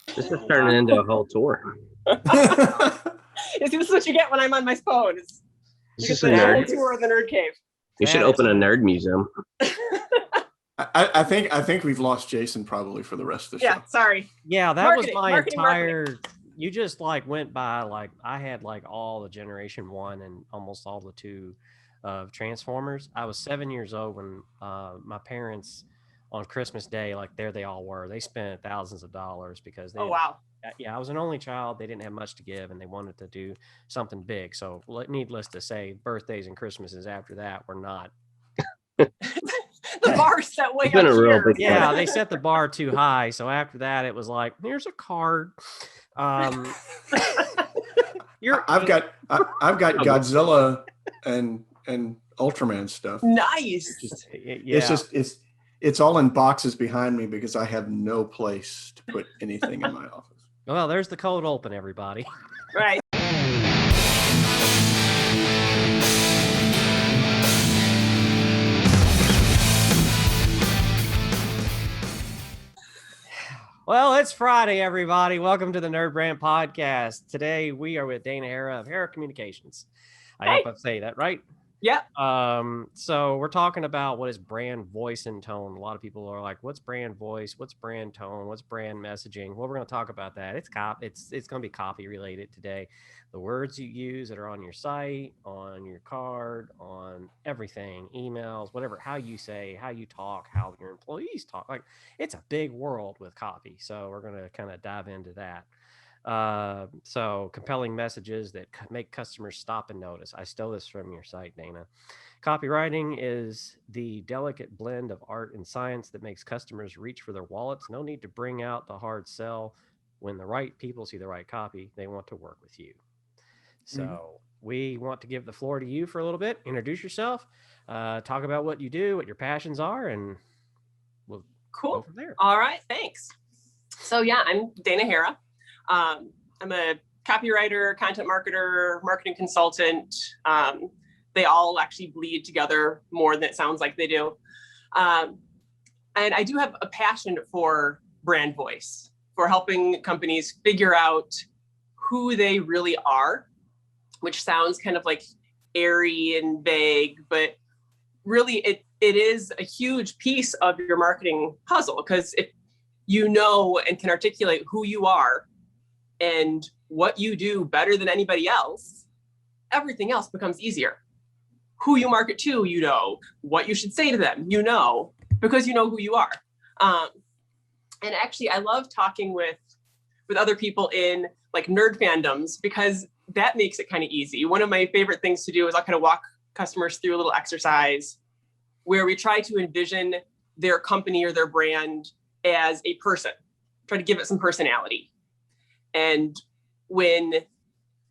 This is turning into a whole tour. This is what you get when I'm on my phone. You get the whole tour of the Nerd Cave. You should open a nerd museum. I think we've lost Jason probably for the rest of the show. Yeah, sorry. Yeah, that was my entire. You just like went by like I had like all the Generation 1 and almost all the 2 of Transformers. I was 7 years old when my parents on Christmas Day, like there they all were. They spent thousands of dollars because they. Oh wow. Yeah, I was an only child. They didn't have much to give, and they wanted to do something big. So, needless to say, birthdays and Christmases after that were not. The bar set way up here. Yeah, they set the bar too high. So after that, it was like, here's a card. I've got Godzilla and Ultraman stuff. Nice. It's all in boxes behind me because I have no place to put anything in my office. Well, there's the cold open, everybody. Right. Well, it's Friday, everybody. Welcome to the NerdBrand Podcast. Today, we are with Dana Herra of Herra Communications. I hope I say that right. Yeah. So we're talking about what is brand voice and tone. A lot of people are like, what's brand voice? What's brand tone? What's brand messaging? Well, we're going to talk about that. It's going to be copy related today. The words you use that are on your site, on your card, on everything, emails, whatever, how you say, how you talk, how your employees talk. Like, it's a big world with copy. So we're going to kind of dive into that. So compelling messages that make customers stop and notice. I stole this from your site, Dana. Copywriting is the delicate blend of art and science that makes customers reach for their wallets. No need to bring out the hard sell. When the right people see the right copy, they want to work with you. So we want to give the floor to you for a little bit. Introduce yourself, talk about what you do, what your passions are, and we'll go from there. All right, thanks. So yeah, I'm Dana Herra. I'm a copywriter, content marketer, marketing consultant. They all actually bleed together more than it sounds like they do. And I do have a passion for brand voice, for helping companies figure out who they really are, which sounds kind of like airy and vague, but really it is a huge piece of your marketing puzzle, because if you know and can articulate who you are and what you do better than anybody else, everything else becomes easier. Who you market to, you know. What you should say to them, you know, because you know who you are. And actually, I love talking with other people in like nerd fandoms, because that makes it kind of easy. One of my favorite things to do is I'll kind of walk customers through a little exercise where we try to envision their company or their brand as a person, try to give it some personality. And when,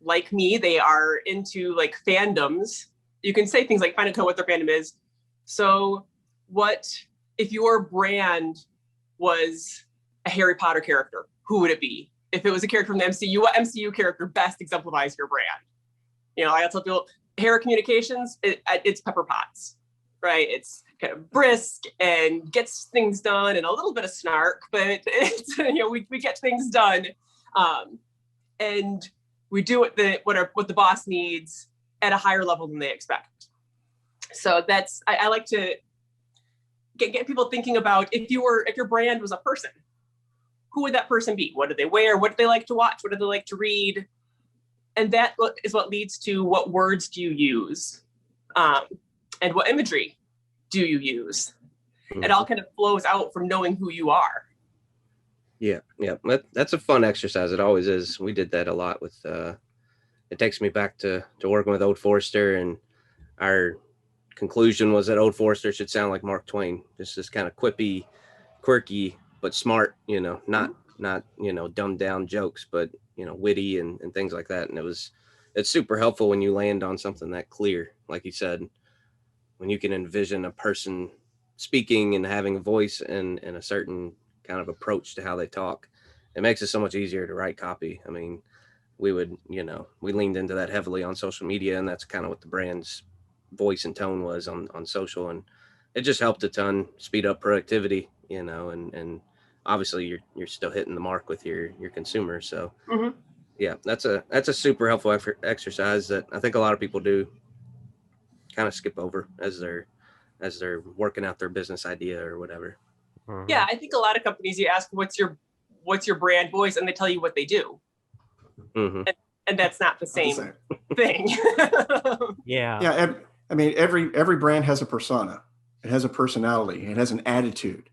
like me, they are into like fandoms, you can say things like, find out what their fandom is. So what if your brand was a Harry Potter character? Who would it be? If it was a character from the MCU, what MCU character best exemplifies your brand? You know, I tell people, Herra Communications, it's Pepper Potts, right? It's kind of brisk and gets things done and a little bit of snark, but it's, you know, we get things done. And we do what the boss needs at a higher level than they expect. So that's, I like to get people thinking about if your brand was a person, who would that person be? What do they wear? What do they like to watch? What do they like to read? And that is what leads to what words do you use? And what imagery do you use? It all kind of flows out from knowing who you are. Yeah. That's a fun exercise. It always is. We did that a lot with, it takes me back to working with Old Forester, and our conclusion was that Old Forester should sound like Mark Twain. Just this kind of quippy, quirky, but smart, you know, not, you know, dumbed down jokes, but, you know, witty and things like that. And it's super helpful when you land on something that clear. Like you said, when you can envision a person speaking and having a voice and a certain kind of approach to how they talk, it makes it so much easier to write copy. I mean, we leaned into that heavily on social media, and that's kind of what the brand's voice and tone was on social. And it just helped a ton, speed up productivity, you know, and obviously you're still hitting the mark with your consumer. So Mhm. yeah, that's a super helpful exercise that I think a lot of people do kind of skip over as they're working out their business idea or whatever. Mhm. Yeah, I think a lot of companies, you ask what's your brand voice, and they tell you what they do, Mm-hmm. and that's not the same thing. Yeah. Yeah. I mean, every brand has a persona. It has a personality. It has an attitude.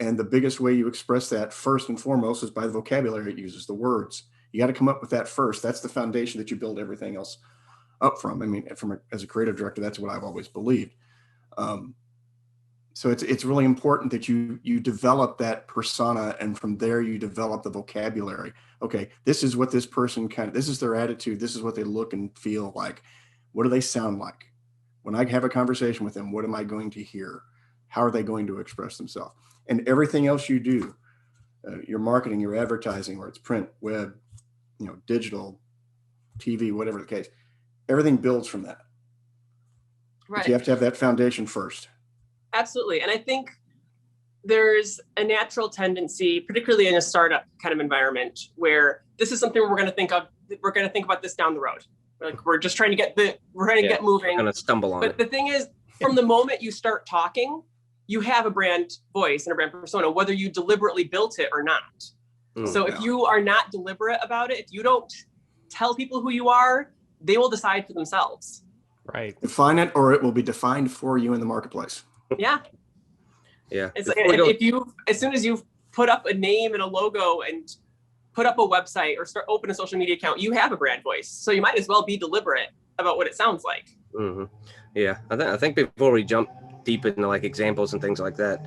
And the biggest way you express that first and foremost is by the vocabulary it uses, the words. You got to come up with that first. That's the foundation that you build everything else up from. I mean, as a creative director, that's what I've always believed. So it's really important that you develop that persona, and from there you develop the vocabulary. Okay, this is what this person this is their attitude. This is what they look and feel like. What do they sound like? When I have a conversation with them, what am I going to hear? How are they going to express themselves? And everything else you do, your marketing, your advertising, or it's print, web, digital, TV, whatever the case, everything builds from that. Right. But you have to have that foundation first. Absolutely. And I think there's a natural tendency, particularly in a startup kind of environment, where this is something we're going to think of. We're going to think about this down the road. Like, we're just trying to get get moving. We're going to stumble on it. But the thing is, from the moment you start talking, you have a brand voice and a brand persona, whether you deliberately built it or not. So if you are not deliberate about it, if you don't tell people who you are, they will decide for themselves. Right. Define it, or it will be defined for you in the marketplace. Yeah. Yeah. It's like, if you, as soon as you put up a name and a logo and put up a website or open a social media account, you have a brand voice. So you might as well be deliberate about what it sounds like. Mm-hmm. Yeah. I think before we jump deep into like examples and things like that,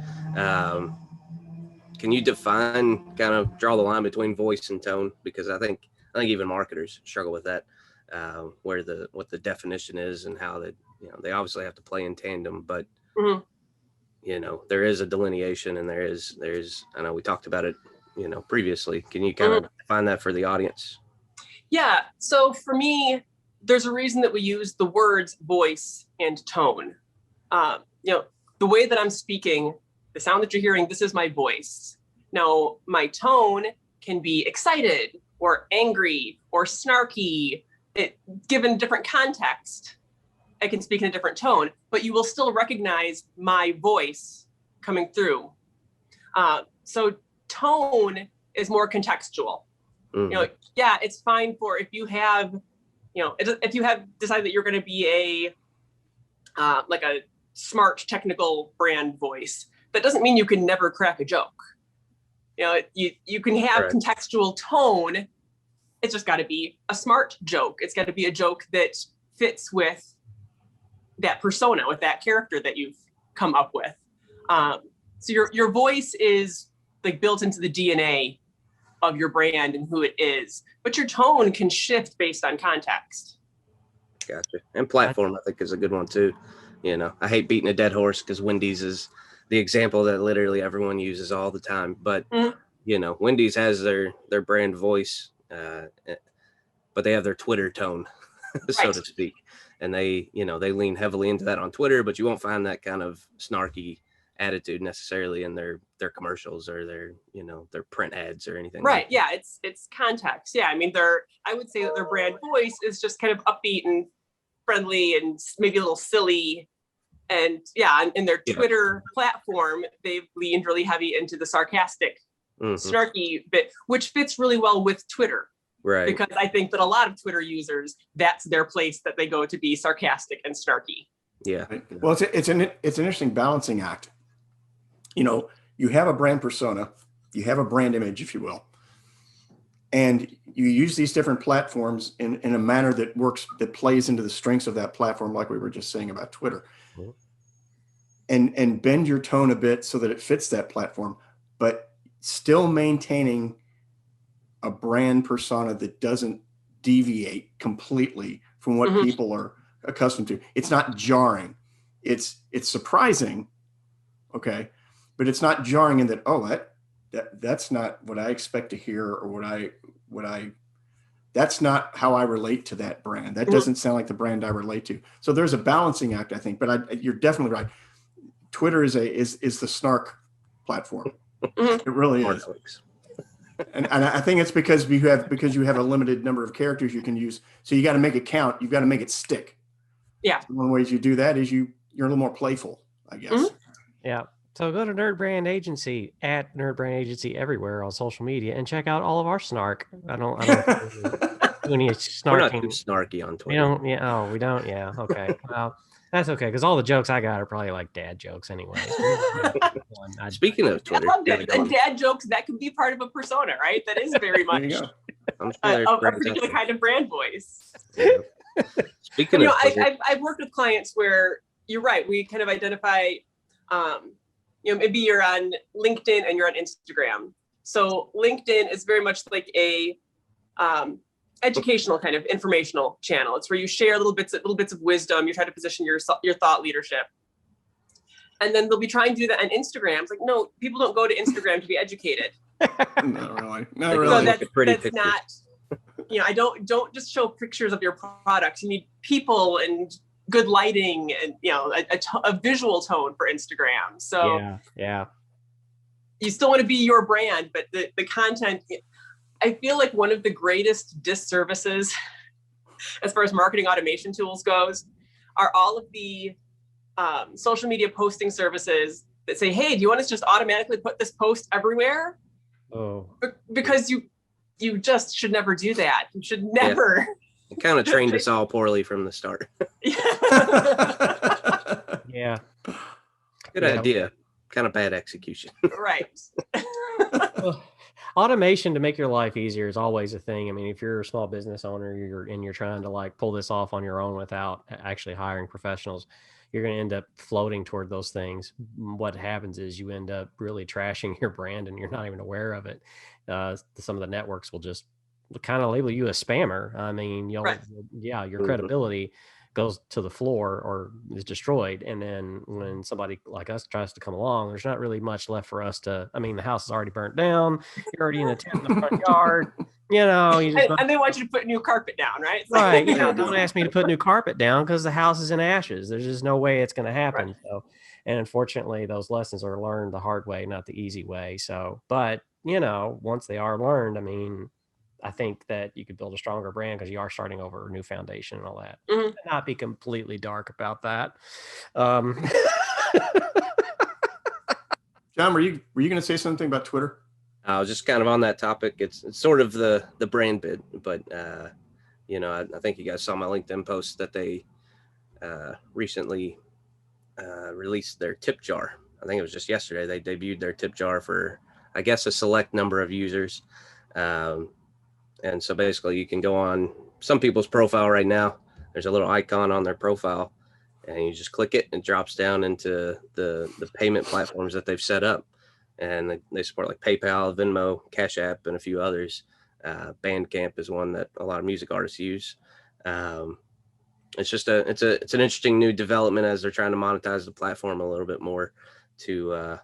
can you define, kind of draw the line between voice and tone? Because I think even marketers struggle with that, what the definition is and how they obviously have to play in tandem, but there is a delineation, and there's I know we talked about it previously. Can you kind of define that for the audience? Yeah. So for me, there's a reason that we use the words voice and tone. The way that I'm speaking, the sound that you're hearing, this is my voice. Now, my tone can be excited or angry or snarky. Given different context, I can speak in a different tone, but you will still recognize my voice coming through. So tone is more contextual. It's fine for if you have decided that you're going to be like a smart technical brand voice. That doesn't mean you can never crack a joke. You can have contextual tone. It's just got to be a smart joke. It's got to be a joke that fits with that persona, with that character that you've come up with. So your voice is like built into the DNA of your brand and who it is, but your tone can shift based on context. Gotcha. And platform, I think, is a good one too. I hate beating a dead horse because Wendy's is the example that literally everyone uses all the time. But Wendy's has their brand voice, but they have their Twitter tone, so to speak, and they lean heavily into that on Twitter. But you won't find that kind of snarky attitude necessarily in their commercials or their print ads or anything. Right. Yeah. It's context. Yeah. I mean, I would say that their brand voice is just kind of upbeat and friendly and maybe a little silly. And in their Twitter platform, they've leaned really heavy into the sarcastic, snarky bit, which fits really well with Twitter. Right. Because I think that a lot of Twitter users, that's their place that they go to be sarcastic and snarky. Yeah. Well, it's an interesting balancing act. You have a brand persona, you have a brand image, if you will, and you use these different platforms in a manner that plays into the strengths of that platform, like we were just saying about Twitter, and bend your tone a bit so that it fits that platform, but still maintaining a brand persona that doesn't deviate completely from what people are accustomed to. It's not jarring. It's surprising. Okay. But it's not jarring in that, that's not what I expect to hear, or that's not how I relate to that brand. That doesn't sound like the brand I relate to. So there's a balancing act, I think, but you're definitely right. Twitter is the snark platform. Mhm. It really More is. clicks. And I think it's because you have a limited number of characters you can use. So you got to make it count. You've got to make it stick. Yeah. So one of the ways you do that is you're a little more playful, I guess. Mhm. Yeah. So go to NerdBrand Agency at NerdBrand Agency everywhere on social media and check out all of our snark. I don't do any We're not snarking. too snarky on We Twitter. don't. Yeah. Oh, we don't. Yeah. Okay. Well, that's okay because all the jokes I got are probably like dad jokes anyway. Speaking of I Twitter, love that. And dad jokes, that could be part of a persona, right? That is very There you much go. I'm sure a there's brands out particular there. kind of brand voice. Yeah. Speaking You of know, Twitter, I've worked with clients where you're right. We kind of identify, maybe you're on LinkedIn and you're on Instagram. So LinkedIn is very much like a educational kind of informational channel. It's where you share little bits of wisdom. You try to position your thought leadership. And then they'll be trying to do that on Instagram. It's like, no, people don't go to Instagram to be educated. Not really. Not So really. So Look at pretty that's pictures. not, I don't just show pictures of your products. You need people and good lighting and, a visual tone for Instagram. So yeah. you still want to be your brand, but the content, I feel like one of the greatest disservices as far as marketing automation tools goes are all of the social media posting services that say, hey, do you want us to just automatically put this post everywhere? Oh. Because you just should never do that. You should never. It kind of trained us all poorly from the start. Yeah. Good idea. Kind of bad execution. Right. Well, automation to make your life easier is always a thing. I mean, if you're a small business owner, you're trying to like pull this off on your own without actually hiring professionals, you're going to end up floating toward those things. What happens is you end up really trashing your brand and you're not even aware of it. Some of the networks will just kind of label you a spammer. I mean, your credibility goes to the floor or is destroyed. And then when somebody like us tries to come along, there's not really much left for us to, I mean, the house is already burnt down. You're already in a tent in the front yard, you just and they want you to put new carpet down, right? It's right. Don't ask me to put new carpet down because the house is in ashes. There's just no way it's going to happen. Right. So, and unfortunately those lessons are learned the hard way, not the easy way. So, but once they are learned, I mean, I think that you could build a stronger brand because you are starting over a new foundation and all that. Mhm. Not be completely dark about that. John, were you going to say something about Twitter? I was just kind of on that topic. It's sort of the brand bit, but I think you guys saw my LinkedIn post that they recently released their tip jar. I think it was just yesterday. They debuted their tip jar for, I guess, a select number of users. And so basically you can go on some people's profile right now. There's a little icon on their profile and you just click it and it drops down into the payment platforms that they've set up. And they support like PayPal, Venmo, Cash App, and a few others. Bandcamp is one that a lot of music artists use. It's just it's an interesting new development as they're trying to monetize the platform a little bit more to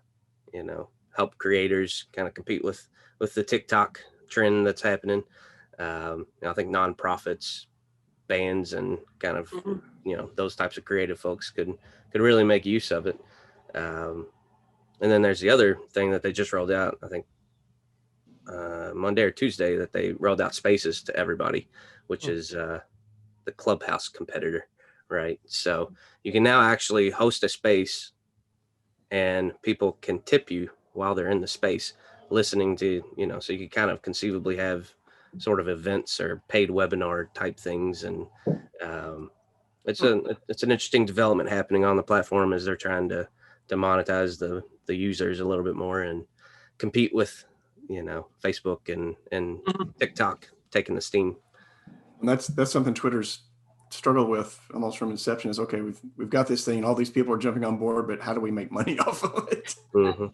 help creators kind of compete with the TikTok trend that's happening. I think nonprofits, bands, and kind of those types of creative folks could really make use of it. And then there's the other thing that they just rolled out, I think Monday or Tuesday, that they rolled out Spaces to everybody, which is the Clubhouse competitor, right? So you can now actually host a space and people can tip you while they're in the space listening to, so you can kind of conceivably have sort of events or paid webinar type things. And it's an interesting development happening on the platform as they're trying to monetize the users a little bit more and compete with, Facebook and TikTok taking the steam. And that's something Twitter's struggled with almost from inception is, okay, we've got this thing and all these people are jumping on board, but how do we make money off of it? Mm-hmm.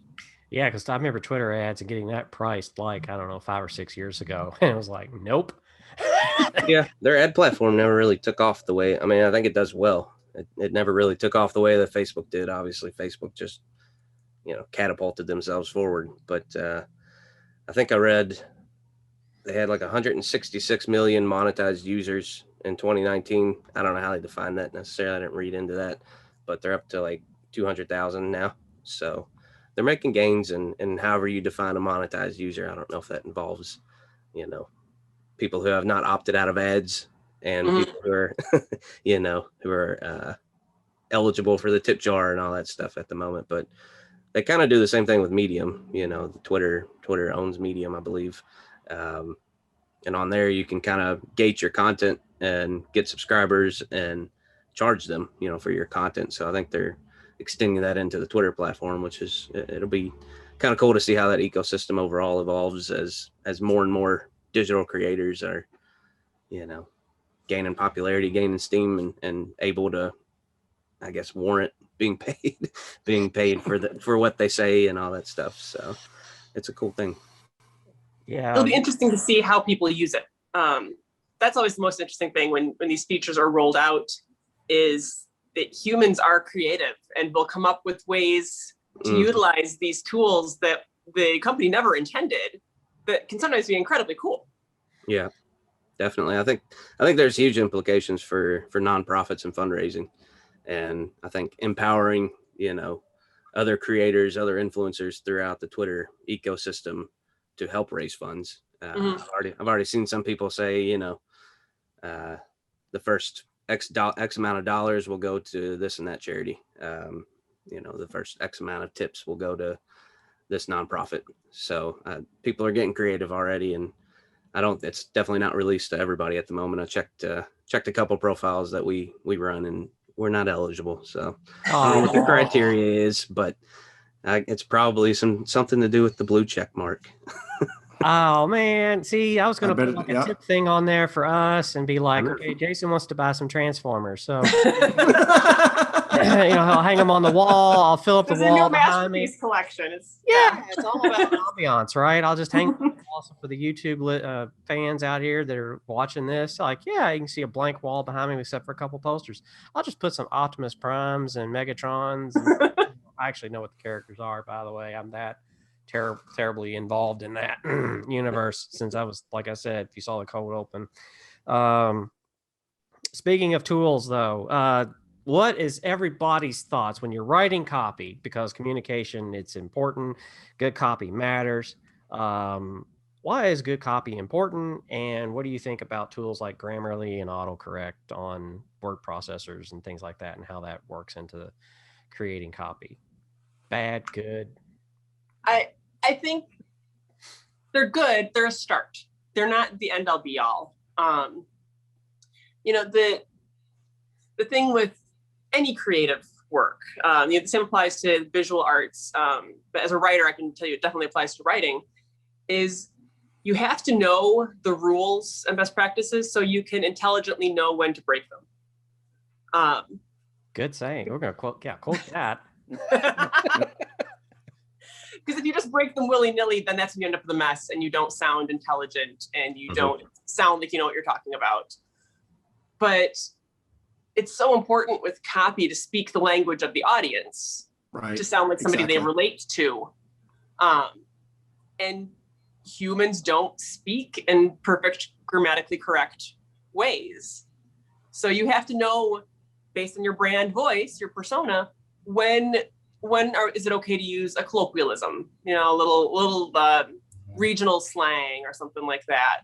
Yeah, because I remember Twitter ads and getting that priced like, I don't know, 5 or 6 years ago. And it was like, nope. Yeah, their ad platform never really took off the way, I mean, I think it does well. It never really took off the way that Facebook did. Obviously, Facebook just, catapulted themselves forward. But I think I read they had like 166 million monetized users in 2019. I don't know how they define that necessarily. I didn't read into that, but they're up to like 200,000 now. So they're making gains, and however you define a monetized user. I don't know if that involves, you know, people who have not opted out of ads and people who are, you know, who are eligible for the tip jar and all that stuff at the moment. But they kind of do the same thing with Medium. You know, Twitter owns Medium, I believe. And on there, you can kind of gauge your content and get subscribers and charge them, you know, for your content. So I think they're extending that into the Twitter platform, which is, it'll be kind of cool to see how that ecosystem overall evolves as more and more digital creators are, you know, gaining popularity, gaining steam, and able to, I guess, warrant being paid for what they say and all that stuff. So it's a cool thing. Yeah, it'll be interesting to see how people use it. That's always the most interesting thing when these features are rolled out, is that humans are creative and will come up with ways to utilize these tools that the company never intended, that can sometimes be incredibly cool. Yeah, definitely. I think there's huge implications for nonprofits and fundraising. And I think empowering, you know, other creators, other influencers throughout the Twitter ecosystem to help raise funds. I've already seen some people say, you know, the first X amount of dollars will go to this and that charity. You know, the first X amount of tips will go to this nonprofit. So people are getting creative already, and it's definitely not released to everybody at the moment. I checked a couple profiles that we run, and we're not eligible. So I don't know what the criteria is, but it's probably something to do with the blue check mark. Oh man, see, I was going to put like a tip thing on there for us and be like, okay, Jason wants to buy some Transformers, so you know, I'll hang them on the wall. I'll fill up the wall behind me. Collection. It's all about ambiance, right? I'll just hang also for the YouTube fans out here that are watching this. Like, yeah, you can see a blank wall behind me except for a couple posters. I'll just put some Optimus Primes and Megatrons. And I actually know what the characters are, by the way. I'm that terribly involved in that universe since I was, like I said, if you saw the code open. Speaking of tools, though, what is everybody's thoughts when you're writing copy? Because communication, it's important. Good copy matters. Why is good copy important? And what do you think about tools like Grammarly and autocorrect on word processors and things like that, and how that works into creating copy? Bad, good? I think they're good. They're a start. They're not the end all be all. You know, the thing with any creative work, you know, the same applies to visual arts. But as a writer, I can tell you it definitely applies to writing, is you have to know the rules and best practices so you can intelligently know when to break them. Good saying. We're going to quote that. Because if you just break them willy-nilly, then that's when you end up with a mess and you don't sound intelligent and you don't sound like you know what you're talking about. But it's so important with copy to speak the language of the audience, right? To sound like somebody they relate to. And humans don't speak in perfect grammatically correct ways. So you have to know, based on your brand voice, your persona, when is it okay to use a colloquialism, you know, a little regional slang or something like that?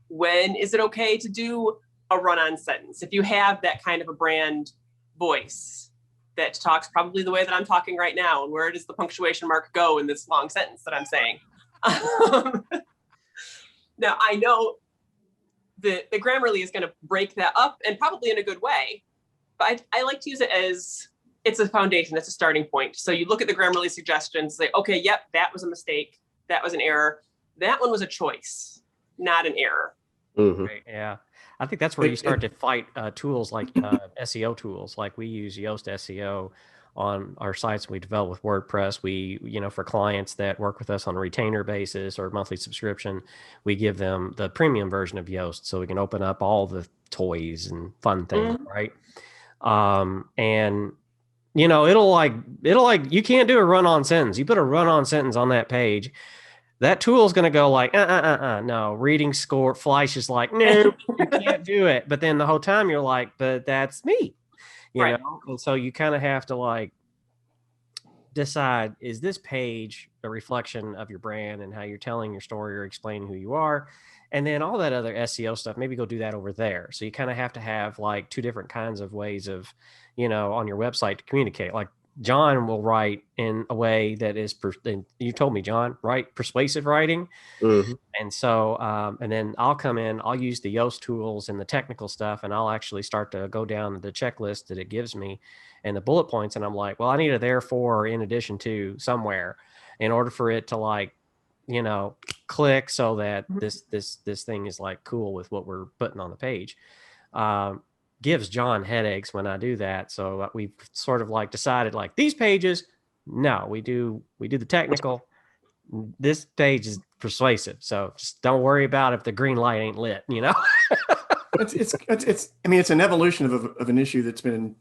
When is it okay to do a run-on sentence? If you have that kind of a brand voice that talks probably the way that I'm talking right now, and where does the punctuation mark go in this long sentence that I'm saying? Now, I know that the Grammarly is going to break that up, and probably in a good way, but I like to use it as it's a foundation, it's a starting point. So you look at the Grammarly suggestions, say, okay, yep, that was a mistake. That was an error. That one was a choice, not an error. Right, yeah. I think that's where you start to fight tools like SEO tools. Like we use Yoast SEO on our sites we develop with WordPress. We, you know, for clients that work with us on a retainer basis or monthly subscription, we give them the premium version of Yoast so we can open up all the toys and fun things, right? And you know, it'll like you can't do a run-on sentence. You put a run-on sentence on that page, that tool is going to go like, no, reading score flash is like, no, you can't do it. But then the whole time you're like, but that's me, you know? And so you kind of have to like decide, is this page a reflection of your brand and how you're telling your story or explaining who you are? And then all that other SEO stuff, maybe go do that over there. So you kind of have to have like two different kinds of ways of, on your website to communicate. Like John will write in a way that is, and you told me, John, write persuasive writing. Mm-hmm. And so, and then I'll come in, I'll use the Yoast tools and the technical stuff, and I'll actually start to go down the checklist that it gives me and the bullet points. And I'm like, well, I need a therefore or in addition to somewhere in order for it to like, click so that this thing is like cool with what we're putting on the page. Gives John headaches when I do that. So we've sort of like decided like these pages, no, we do the technical. This page is persuasive. So just don't worry about if the green light ain't lit, It's an evolution of an issue that's been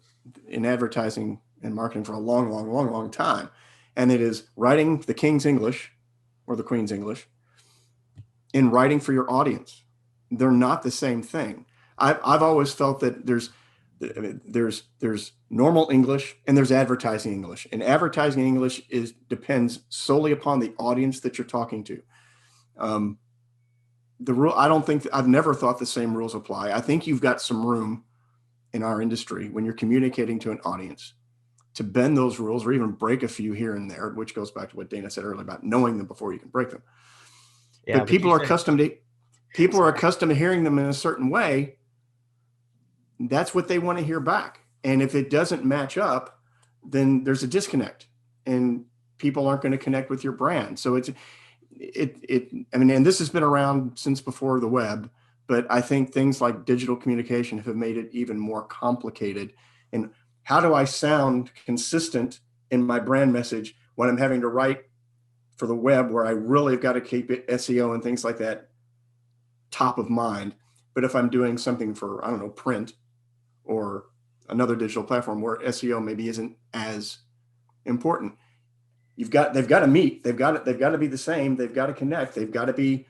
in advertising and marketing for a long time. And it is writing the King's English or the Queen's English in writing for your audience. They're not the same thing. I've always felt that there's normal English and there's advertising English, and advertising English depends solely upon the audience that you're talking to. I've never thought the same rules apply. I think you've got some room in our industry when you're communicating to an audience to bend those rules or even break a few here and there, which goes back to what Dana said earlier about knowing them before you can break them. Yeah, but people are accustomed to hearing them in a certain way. That's what they want to hear back. And if it doesn't match up, then there's a disconnect and people aren't going to connect with your brand. So and this has been around since before the web, but I think things like digital communication have made it even more complicated. And how do I sound consistent in my brand message when I'm having to write for the web, where I really have got to keep it SEO and things like that top of mind? But if I'm doing something for, I don't know, print or another digital platform where SEO maybe isn't as important, they've got to meet. They've got to be the same. They've got to connect. They've got to be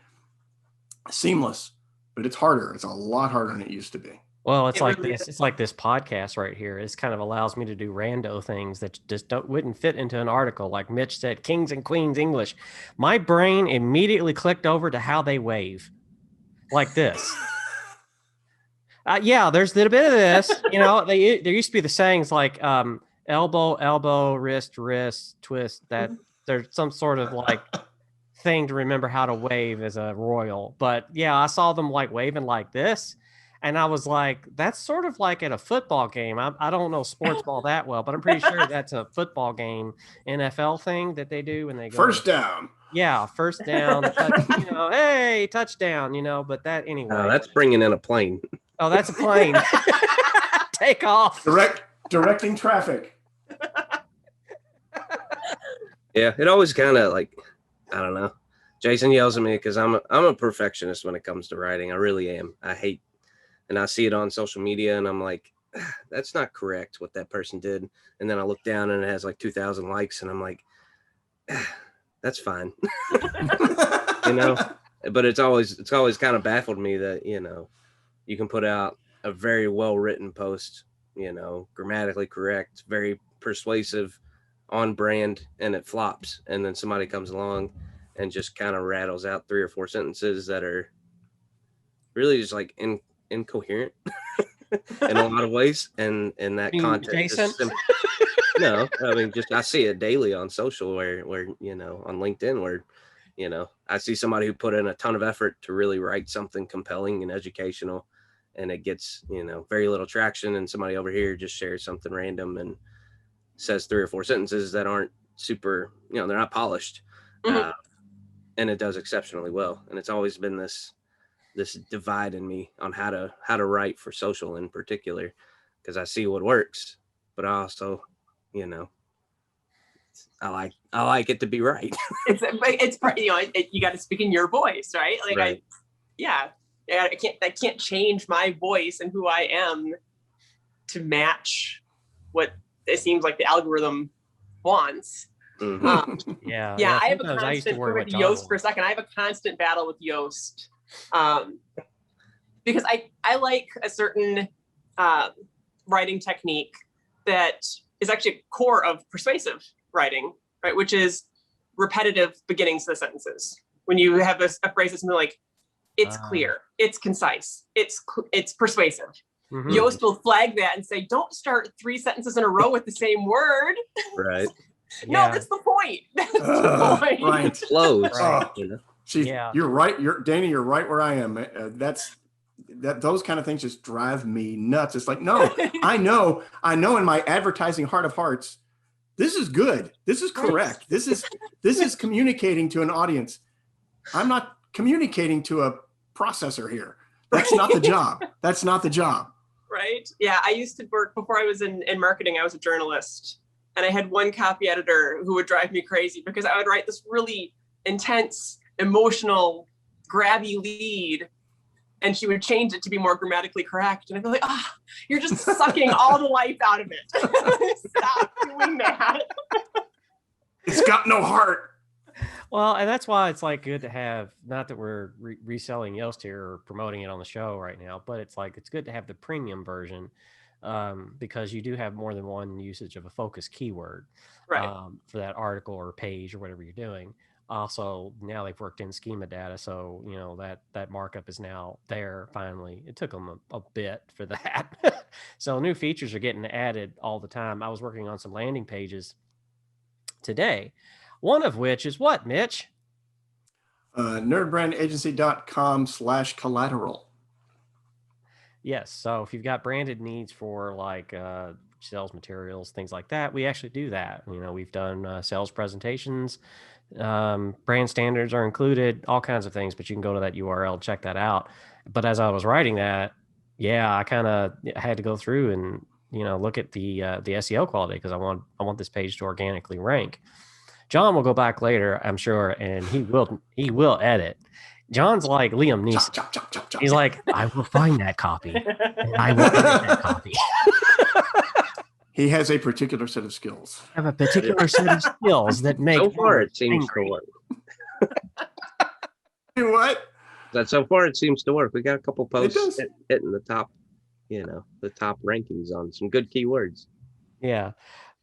seamless. But it's harder. It's a lot harder than it used to be. Well, it's like this podcast right here. It kind of allows me to do rando things that just wouldn't fit into an article. Like Mitch said, Kings and Queens English. My brain immediately clicked over to how they wave, like this. Yeah, there's a bit of this. There used to be the sayings like elbow, wrist, twist. That there's some sort of like thing to remember how to wave as a royal. But yeah, I saw them like waving like this. And I was like, that's sort of like at a football game. I don't know sports ball that well, but I'm pretty sure that's a football game, NFL thing that they do when they go first down. Yeah, first down. Hey, touchdown. But that anyway. That's bringing in a plane. Oh, that's a plane. Take off. Directing traffic. Yeah, it always kind of like, I don't know. Jason yells at me because I'm a perfectionist when it comes to writing. I really am. I hate. And I see it on social media and I'm like, that's not correct what that person did. And then I look down and it has like 2,000 likes and I'm like, that's fine. But it's always kind of baffled me that, you can put out a very well-written post, grammatically correct, very persuasive, on brand, and it flops. And then somebody comes along and just kind of rattles out 3 or 4 sentences that are really just like incoherent in a lot of ways, and that content no, I mean, just I see it daily on social where on LinkedIn where I see somebody who put in a ton of effort to really write something compelling and educational, and it gets very little traction, and somebody over here just shares something random and says 3 or 4 sentences that aren't super, they're not polished. Mm-hmm. And it does exceptionally well, and it's always been this divide in me on how to write for social in particular, because I see what works, but I also, I like it to be right. You got to speak in your voice, right? Like, right. I can't change my voice and who I am to match what it seems like the algorithm wants. Mm-hmm. I have a constant with Yoast for a second. I have a constant battle with Yoast. Because I like a certain writing technique that is actually a core of persuasive writing, right? Which is repetitive beginnings to the sentences. When you have a phrase that's something like, it's clear, it's concise, it's persuasive. Mhm. Yoast will flag that and say, don't start 3 sentences in a row with the same word. Right. No, Yeah. that's the point. That's the point. Right. Flows. Right. You know? See, Yeah. you're right. Dana, you're right where I am. Those kind of things just drive me nuts. It's like, no, I know in my advertising heart of hearts, this is good. This is correct. This is communicating to an audience. I'm not communicating to a processor here. That's not the job. That's not the job. Right. Yeah. I used to work before I was in marketing. I was a journalist, and I had one copy editor who would drive me crazy because I would write this really intense, emotional, grabby lead, and she would change it to be more grammatically correct. And I'd be like, you're just sucking all the life out of it. Stop doing that. It's got no heart. Well, and that's why it's like good to have, not that we're reselling Yoast here or promoting it on the show right now, but it's like, it's good to have the premium version because you do have more than one usage of a focus keyword for that article or page or whatever you're doing. Also, now they've worked in schema data. So, you know, that markup is now there finally. It took them a bit for that. So new features are getting added all the time. I was working on some landing pages today. One of which is what, Mitch? NerdBrandAgency.com/collateral. Yes. So if you've got branded needs for like sales materials, things like that, we actually do that. You know, we've done sales presentations, brand standards are included, all kinds of things, but you can go to that URL, check that out. But as I was writing that, I kind of had to go through and, you know, look at the SEO quality because I want this page to organically rank. John will go back later, I'm sure, and he will edit. John's like Liam Neeson. Chop, chop, chop, chop. He's like, I will find that copy and I will edit that copy. He has a particular set of skills. I have a particular set of skills that make So far, it seems angry. to work. What? That so far it seems to work. We got a couple posts does. hitting the top, the top rankings on some good keywords. Yeah.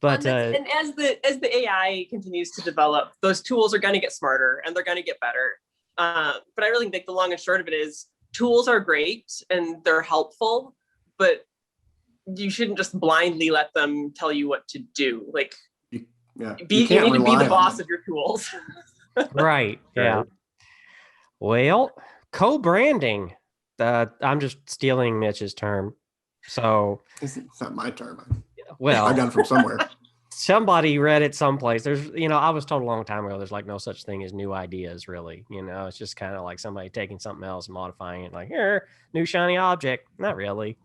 But and as the AI continues to develop, those tools are going to get smarter and they're going to get better. But I really think the long and short of it is tools are great and they're helpful, but you shouldn't just blindly let them tell you what to do. Like, you need to be the boss of your tools. right. Yeah. Well, co-branding. I'm just stealing Mitch's term. So It's not my term. well, I got it from somewhere. Somebody read it someplace. There's, I was told a long time ago, there's like no such thing as new ideas, really. It's just kind of like somebody taking something else and modifying it, like, here, new shiny object. Not really,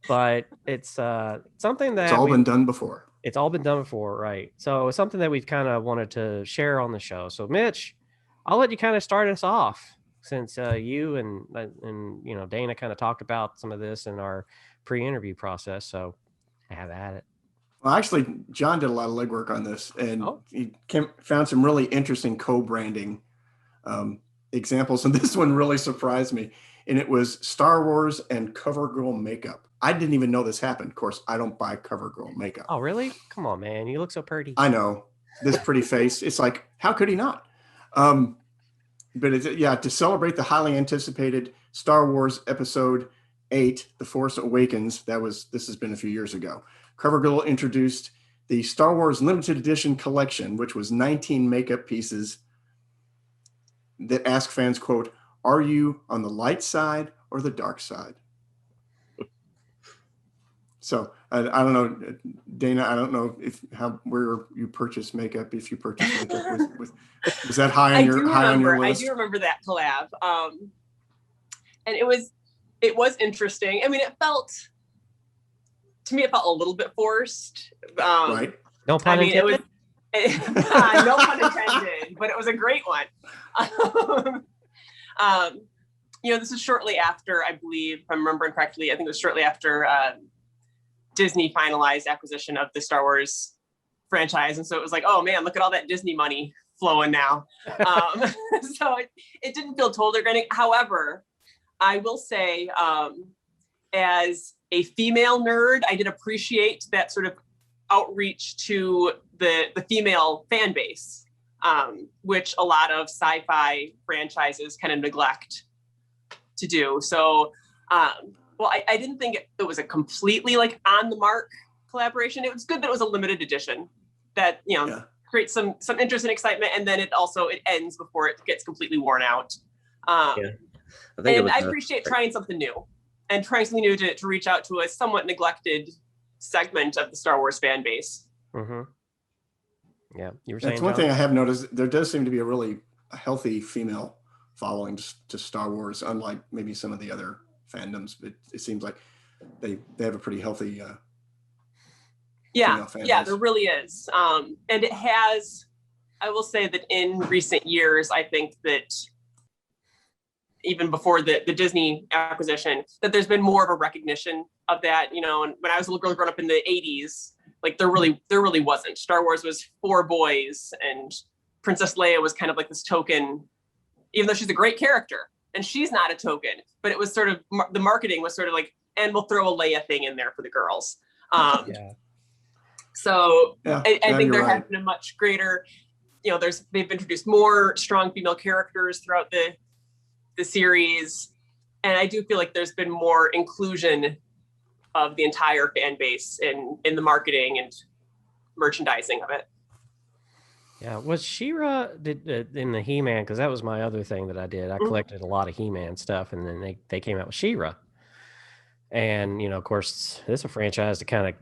but it's something that It's all been done before. It's all been done before, right? So it's something that we've kind of wanted to share on the show. So Mitch, I'll let you kind of start us off, since you and Dana kind of talked about some of this in our pre-interview process. So have at it. Well, actually, John did a lot of legwork on this, and he found some really interesting co-branding examples. And this one really surprised me. And it was Star Wars and Covergirl makeup. I didn't even know this happened. Of course, I don't buy Covergirl makeup. Oh, really? Come on, man. You look so pretty. I know. This pretty face. It's like, how could he not? But to celebrate the highly anticipated Star Wars Episode 8, The Force Awakens, this has been a few years ago. Covergirl introduced the Star Wars Limited Edition collection, which was 19 makeup pieces that ask fans, quote, "Are you on the light side or the dark side?" So I don't know, Dana, I don't know where you purchase makeup, if you purchase makeup was that high on your list? I do remember that collab. And it was interesting. I mean, to me, it felt a little bit forced. Right. No pun intended. No pun intended, but it was a great one. This is shortly after, I believe, if I'm remembering correctly, I think it was shortly after Disney finalized acquisition of the Star Wars franchise. And so it was like, oh man, look at all that Disney money flowing now. So it didn't feel totally organic. However, I will say, as a female nerd, I did appreciate that sort of outreach to the female fan base, which a lot of sci-fi franchises kind of neglect to do. So, well, I didn't think it was a completely like on the mark collaboration. It was good that it was a limited edition that, you know, creates some interest and excitement. And then it ends before it gets completely worn out. I appreciate trying something new to reach out to a somewhat neglected segment of the Star Wars fan base. Mm-hmm. Yeah, you were saying. That's one thing I have noticed. There does seem to be a really healthy female following to Star Wars, unlike maybe some of the other fandoms. But it seems like they have a pretty healthy. Yeah, there really is, and it has. I will say that in recent years, I think that even before the Disney acquisition, that there's been more of a recognition of that. You know, and when I was a little girl growing up in the 80s, like there really wasn't. Star Wars was for boys, and Princess Leia was kind of like this token, even though she's a great character, and she's not a token, but it was sort of, the marketing was sort of like, and we'll throw a Leia thing in there for the girls. So I think there has been a much greater, you know, they've introduced more strong female characters throughout the series. And I do feel like there's been more inclusion of the entire fan base in the marketing and merchandising of it. Yeah, was She-Ra in the He-Man? Because that was my other thing that I did. I collected a lot of He-Man stuff, and then they came out with She-Ra. And, you know, of course, this is a franchise that kind of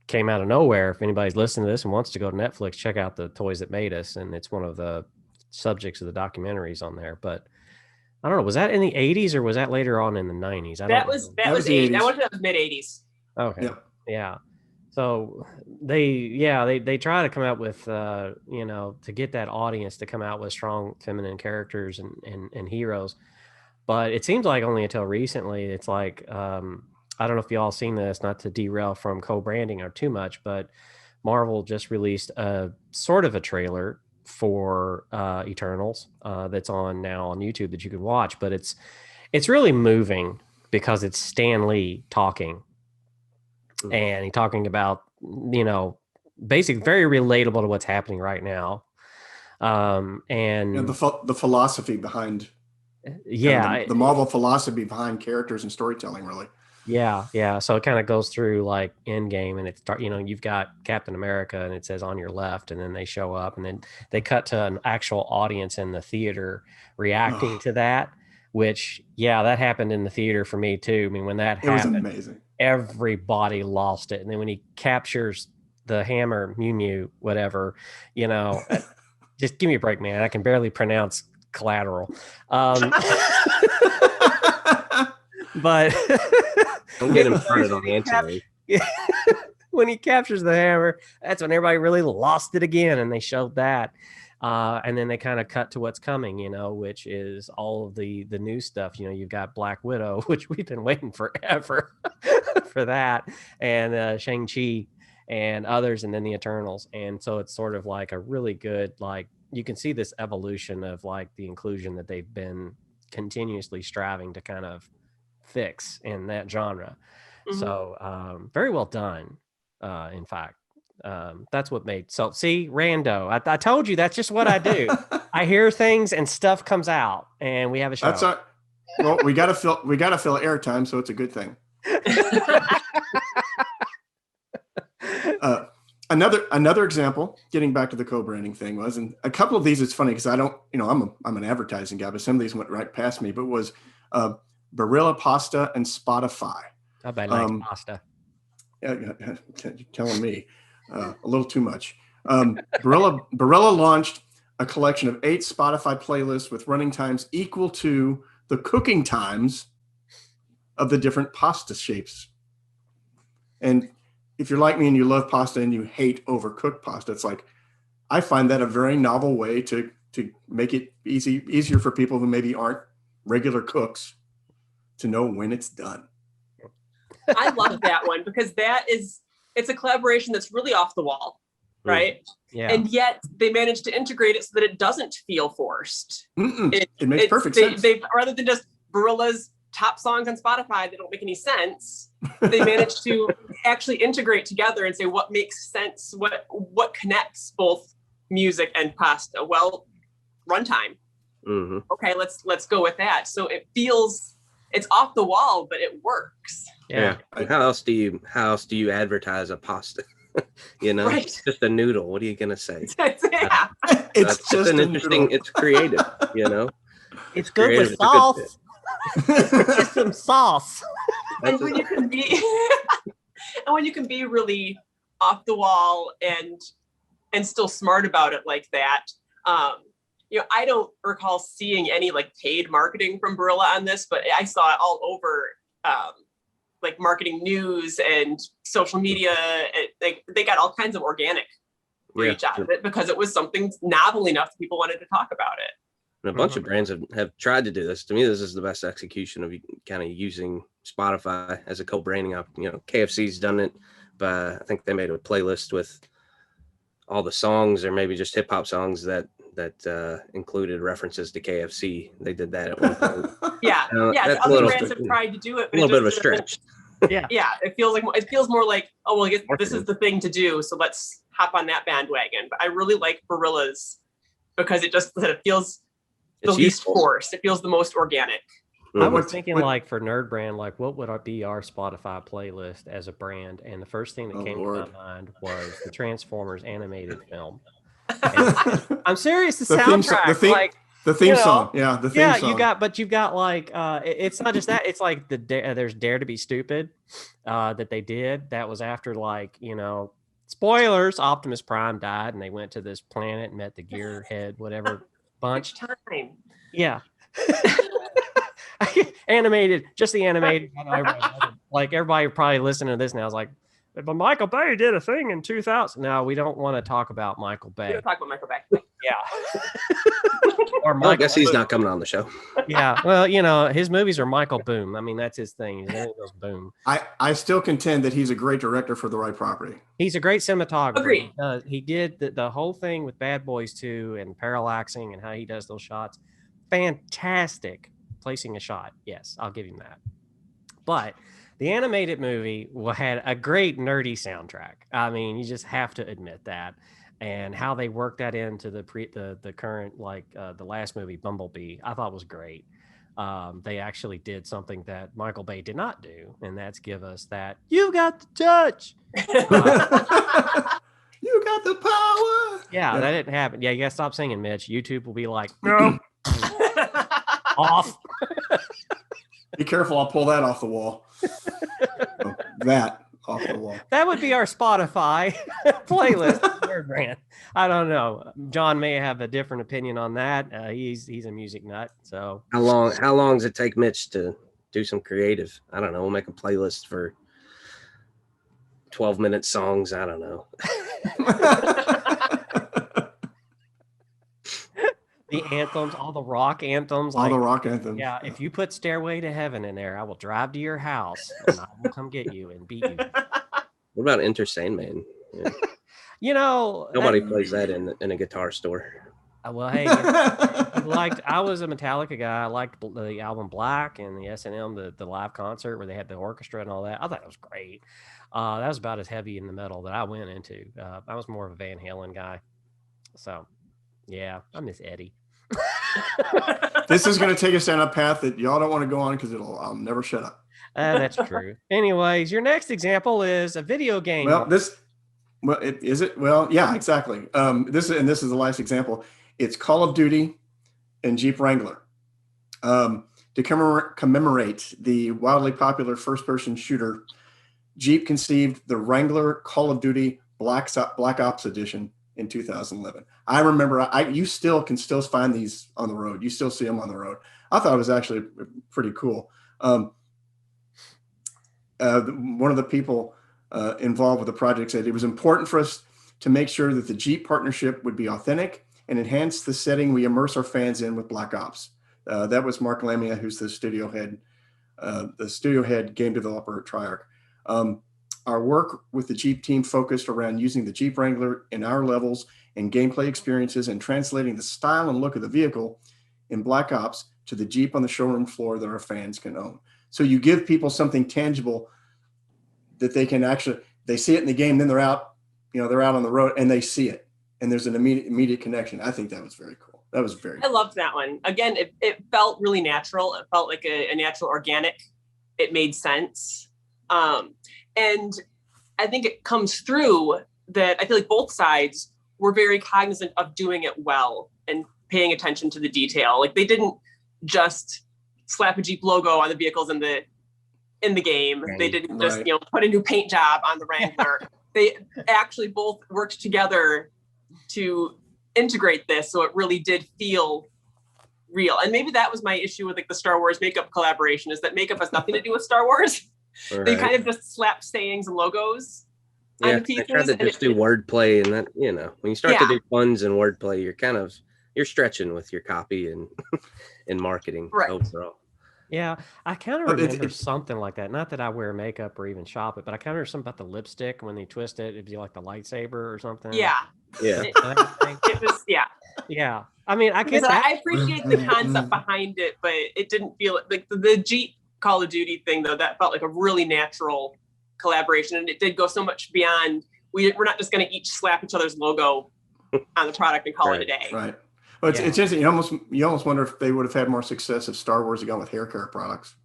came out of nowhere. If anybody's listening to this and wants to go to Netflix, check out The Toys That Made Us, and it's one of the subjects of the documentaries on there. But I don't know, was that in the 80s or was that later on in the 90s? That was 80s. I want to mid 80s. Okay. Yeah. So they try to come out with you know, to get that audience to come out with strong feminine characters and heroes. But it seems like only until recently, it's like I don't know if you all seen this, not to derail from co-branding or too much, but Marvel just released a sort of a trailer for Eternals that's on now on YouTube that you can watch, but it's really moving because it's Stan Lee talking, and he's talking about, you know, basically very relatable to what's happening right now, and the philosophy behind the Marvel philosophy behind characters and storytelling, really. Yeah. So it kind of goes through like Endgame, and it's, you know, you've got Captain America and it says on your left, and then they show up, and then they cut to an actual audience in the theater reacting to that, which, that happened in the theater for me too. I mean, when that happened, it was amazing. Everybody lost it. And then when he captures the hammer, Mew, whatever, you know, just give me a break, man. I can barely pronounce Collateral. But don't get him started on the ancillary. When he captures the hammer, that's when everybody really lost it again, and they showed that. And then they kind of cut to what's coming, you know, which is all of the new stuff. You know, you've got Black Widow, which we've been waiting forever for that, and Shang-Chi and others, and then the Eternals. And so it's sort of like a really good, like, you can see this evolution of like the inclusion that they've been continuously striving to kind of fix in that genre. So very well done. In fact, that's what made, so see, rando, I told you that's just what I do. I hear things and stuff comes out, and we have a show. Well, we gotta fill airtime, so it's a good thing. Another example, getting back to the co-branding thing, was, and a couple of these, it's funny because I don't, you know, I'm an advertising guy, but some of these went right past me, but was Barilla Pasta and Spotify. I bet like pasta. You're telling me a little too much. Barilla launched a collection of 8 Spotify playlists with running times equal to the cooking times of the different pasta shapes. And if you're like me and you love pasta and you hate overcooked pasta, it's like, I find that a very novel way to make it easier for people who maybe aren't regular cooks to know when it's done. I love that one because it's a collaboration that's really off the wall, right? Yeah. And yet they managed to integrate it so that it doesn't feel forced. It makes perfect sense. They rather than just Barilla's top songs on Spotify that don't make any sense, they managed to actually integrate together and say what makes sense, what connects both music and pasta. Well, runtime. Mm-hmm. Okay, let's go with that. So it's off the wall, but it works. Yeah. How else do you advertise a pasta? Right. It's just a noodle. What are you gonna say? Yeah. It's just an interesting. It's creative. It's good Creative, with it's a good sauce. fit. Just some sauce. And when you can be really off the wall and still smart about it like that. I don't recall seeing any like paid marketing from Barilla on this, but I saw it all over like marketing news and social media. They got all kinds of organic reach out of it because it was something novel enough that people wanted to talk about it. And a bunch of brands have tried to do this. To me, this is the best execution of kind of using Spotify as a co-branding app. KFC's done it, but I think they made a playlist with all the songs, or maybe just hip hop songs that included references to KFC. They did that at one point. Yeah, other brands have tried to do it, but a little bit of a stretch. Yeah, it feels more like, oh well, I guess this is the thing to do, so let's hop on that bandwagon. But I really like Barilla's because it feels the least forced. It feels the most organic. I was thinking like for NerdBrand, like what would be our Spotify playlist as a brand? And the first thing that came to my mind was the Transformers animated film. I'm serious. The soundtrack, the theme song. Yeah, the theme song. You've got like it's not just that. It's like there's Dare to Be Stupid that they did. That was after spoilers. Optimus Prime died, and they went to this planet and met the Gearhead whatever bunch. Time. Yeah. Animated, just the animated. Like everybody probably listening to this now is like, but Michael Bay did a thing in 2000. No, we don't want to talk about Michael Bay. We don't talk about Michael Bay. Yeah. Or I guess he's not coming on the show. Yeah. Well, his movies are Michael Boom. I mean, that's his thing. He goes boom. I still contend that he's a great director for the right property. He's a great cinematographer. Agreed. He did the whole thing with Bad Boys 2 and parallaxing and how he does those shots. Fantastic placing a shot. Yes, I'll give him that. But the animated movie had a great nerdy soundtrack. I mean, you just have to admit that. And how they worked that into the current, the last movie, Bumblebee, I thought was great. They actually did something that Michael Bay did not do, and that's give us that "You got the touch." You got the power. Yeah, that didn't happen. Yeah, you gotta stop singing, Mitch. YouTube will be like, no, off. Be careful, I'll pull that off the wall. That off the wall. That would be our Spotify playlist. NerdBrand. I don't know. John may have a different opinion on that. He's a music nut. So how long does it take Mitch to do some creative? I don't know. We'll make a playlist for 12-minute songs. I don't know. The anthems, all the rock anthems. All the rock anthems. Yeah, if you put Stairway to Heaven in there, I will drive to your house and I will come get you and beat you. What about Enter Sandman? Yeah. Nobody plays that in a guitar store. Well, hey, I was a Metallica guy. I liked the album Black and the S&M, the live concert where they had the orchestra and all that. I thought it was great. That was about as heavy in the metal that I went into. I was more of a Van Halen guy. So, yeah, I miss Eddie. This is going to take us down a path that y'all don't want to go on because I'll never shut up. That's true. Anyways, your next example is a video game. Is it? Well, yeah, exactly. This is the last example. It's Call of Duty and Jeep Wrangler. To commemorate the wildly popular first-person shooter, Jeep conceived the Wrangler Call of Duty Black Ops Edition in 2011. I remember you can still find these on the road. You still see them on the road. I thought it was actually pretty cool. One of the people involved with the project said it was important for us to make sure that the Jeep partnership would be authentic and enhance the setting we immerse our fans in with Black Ops. That was Mark Lamia, who's the studio head game developer at Treyarch. Our work with the Jeep team focused around using the Jeep Wrangler in our levels and gameplay experiences and translating the style and look of the vehicle in Black Ops to the Jeep on the showroom floor that our fans can own. So you give people something tangible that they can actually, they see it in the game, then they're out, they're out on the road and they see it. And there's an immediate connection. I think that was very cool. That was very I loved that one. Again, it felt really natural. It felt like a natural, organic. It made sense. And I think it comes through that I feel like both sides were very cognizant of doing it well and paying attention to the detail. Like they didn't just slap a Jeep logo on the vehicles in the game. They didn't just, put a new paint job on the Wrangler. They actually both worked together to integrate this. So it really did feel real. And maybe that was my issue with like the Star Wars makeup collaboration, is that makeup has nothing to do with Star Wars. Right. They kind of just slap sayings and logos. Yeah, I tried to just do wordplay, and that, when you start to do puns and wordplay, you're stretching with your copy and marketing overall. Yeah, I kind of remember something like that. Not that I wear makeup or even shop it, but I kind of remember something about the lipstick when they twist it. It'd be like the lightsaber or something. Yeah. Yeah. It was, Yeah. I mean, I appreciate the concept behind it, but it didn't feel like the Jeep Call of Duty thing, though. That felt like a really natural collaboration, and it did go so much beyond. We're not just going to each slap each other's logo on the product and call it a day. Right. Well, it's interesting. You almost wonder if they would have had more success if Star Wars had gone with hair care products.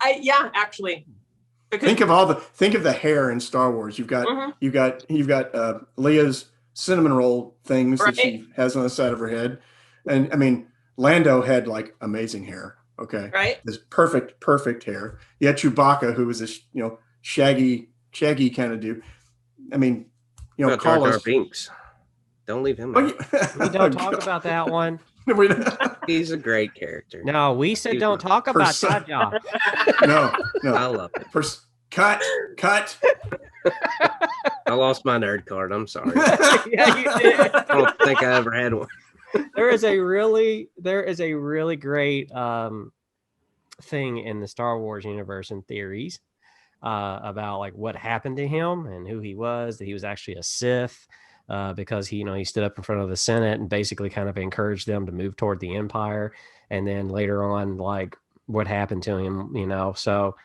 Actually. Because think of the hair in Star Wars. You've got Leah's cinnamon roll things that she has on the side of her head, and I mean Lando had like amazing hair. Okay, right? This perfect hair. You had Chewbacca, who was this shaggy kind of dude. I mean, Jar Jar Binks. Don't leave him out. We don't talk about that one. He's a great character. No, we said don't talk about Jar Jar. No. I love it. Cut. I lost my nerd card. I'm sorry. Yeah, you did. I don't think I ever had one. There is a really great thing in the Star Wars universe and theories about like what happened to him and who he was. That he was actually a Sith. Because he stood up in front of the Senate and basically kind of encouraged them to move toward the Empire. And then later on, like what happened to him, So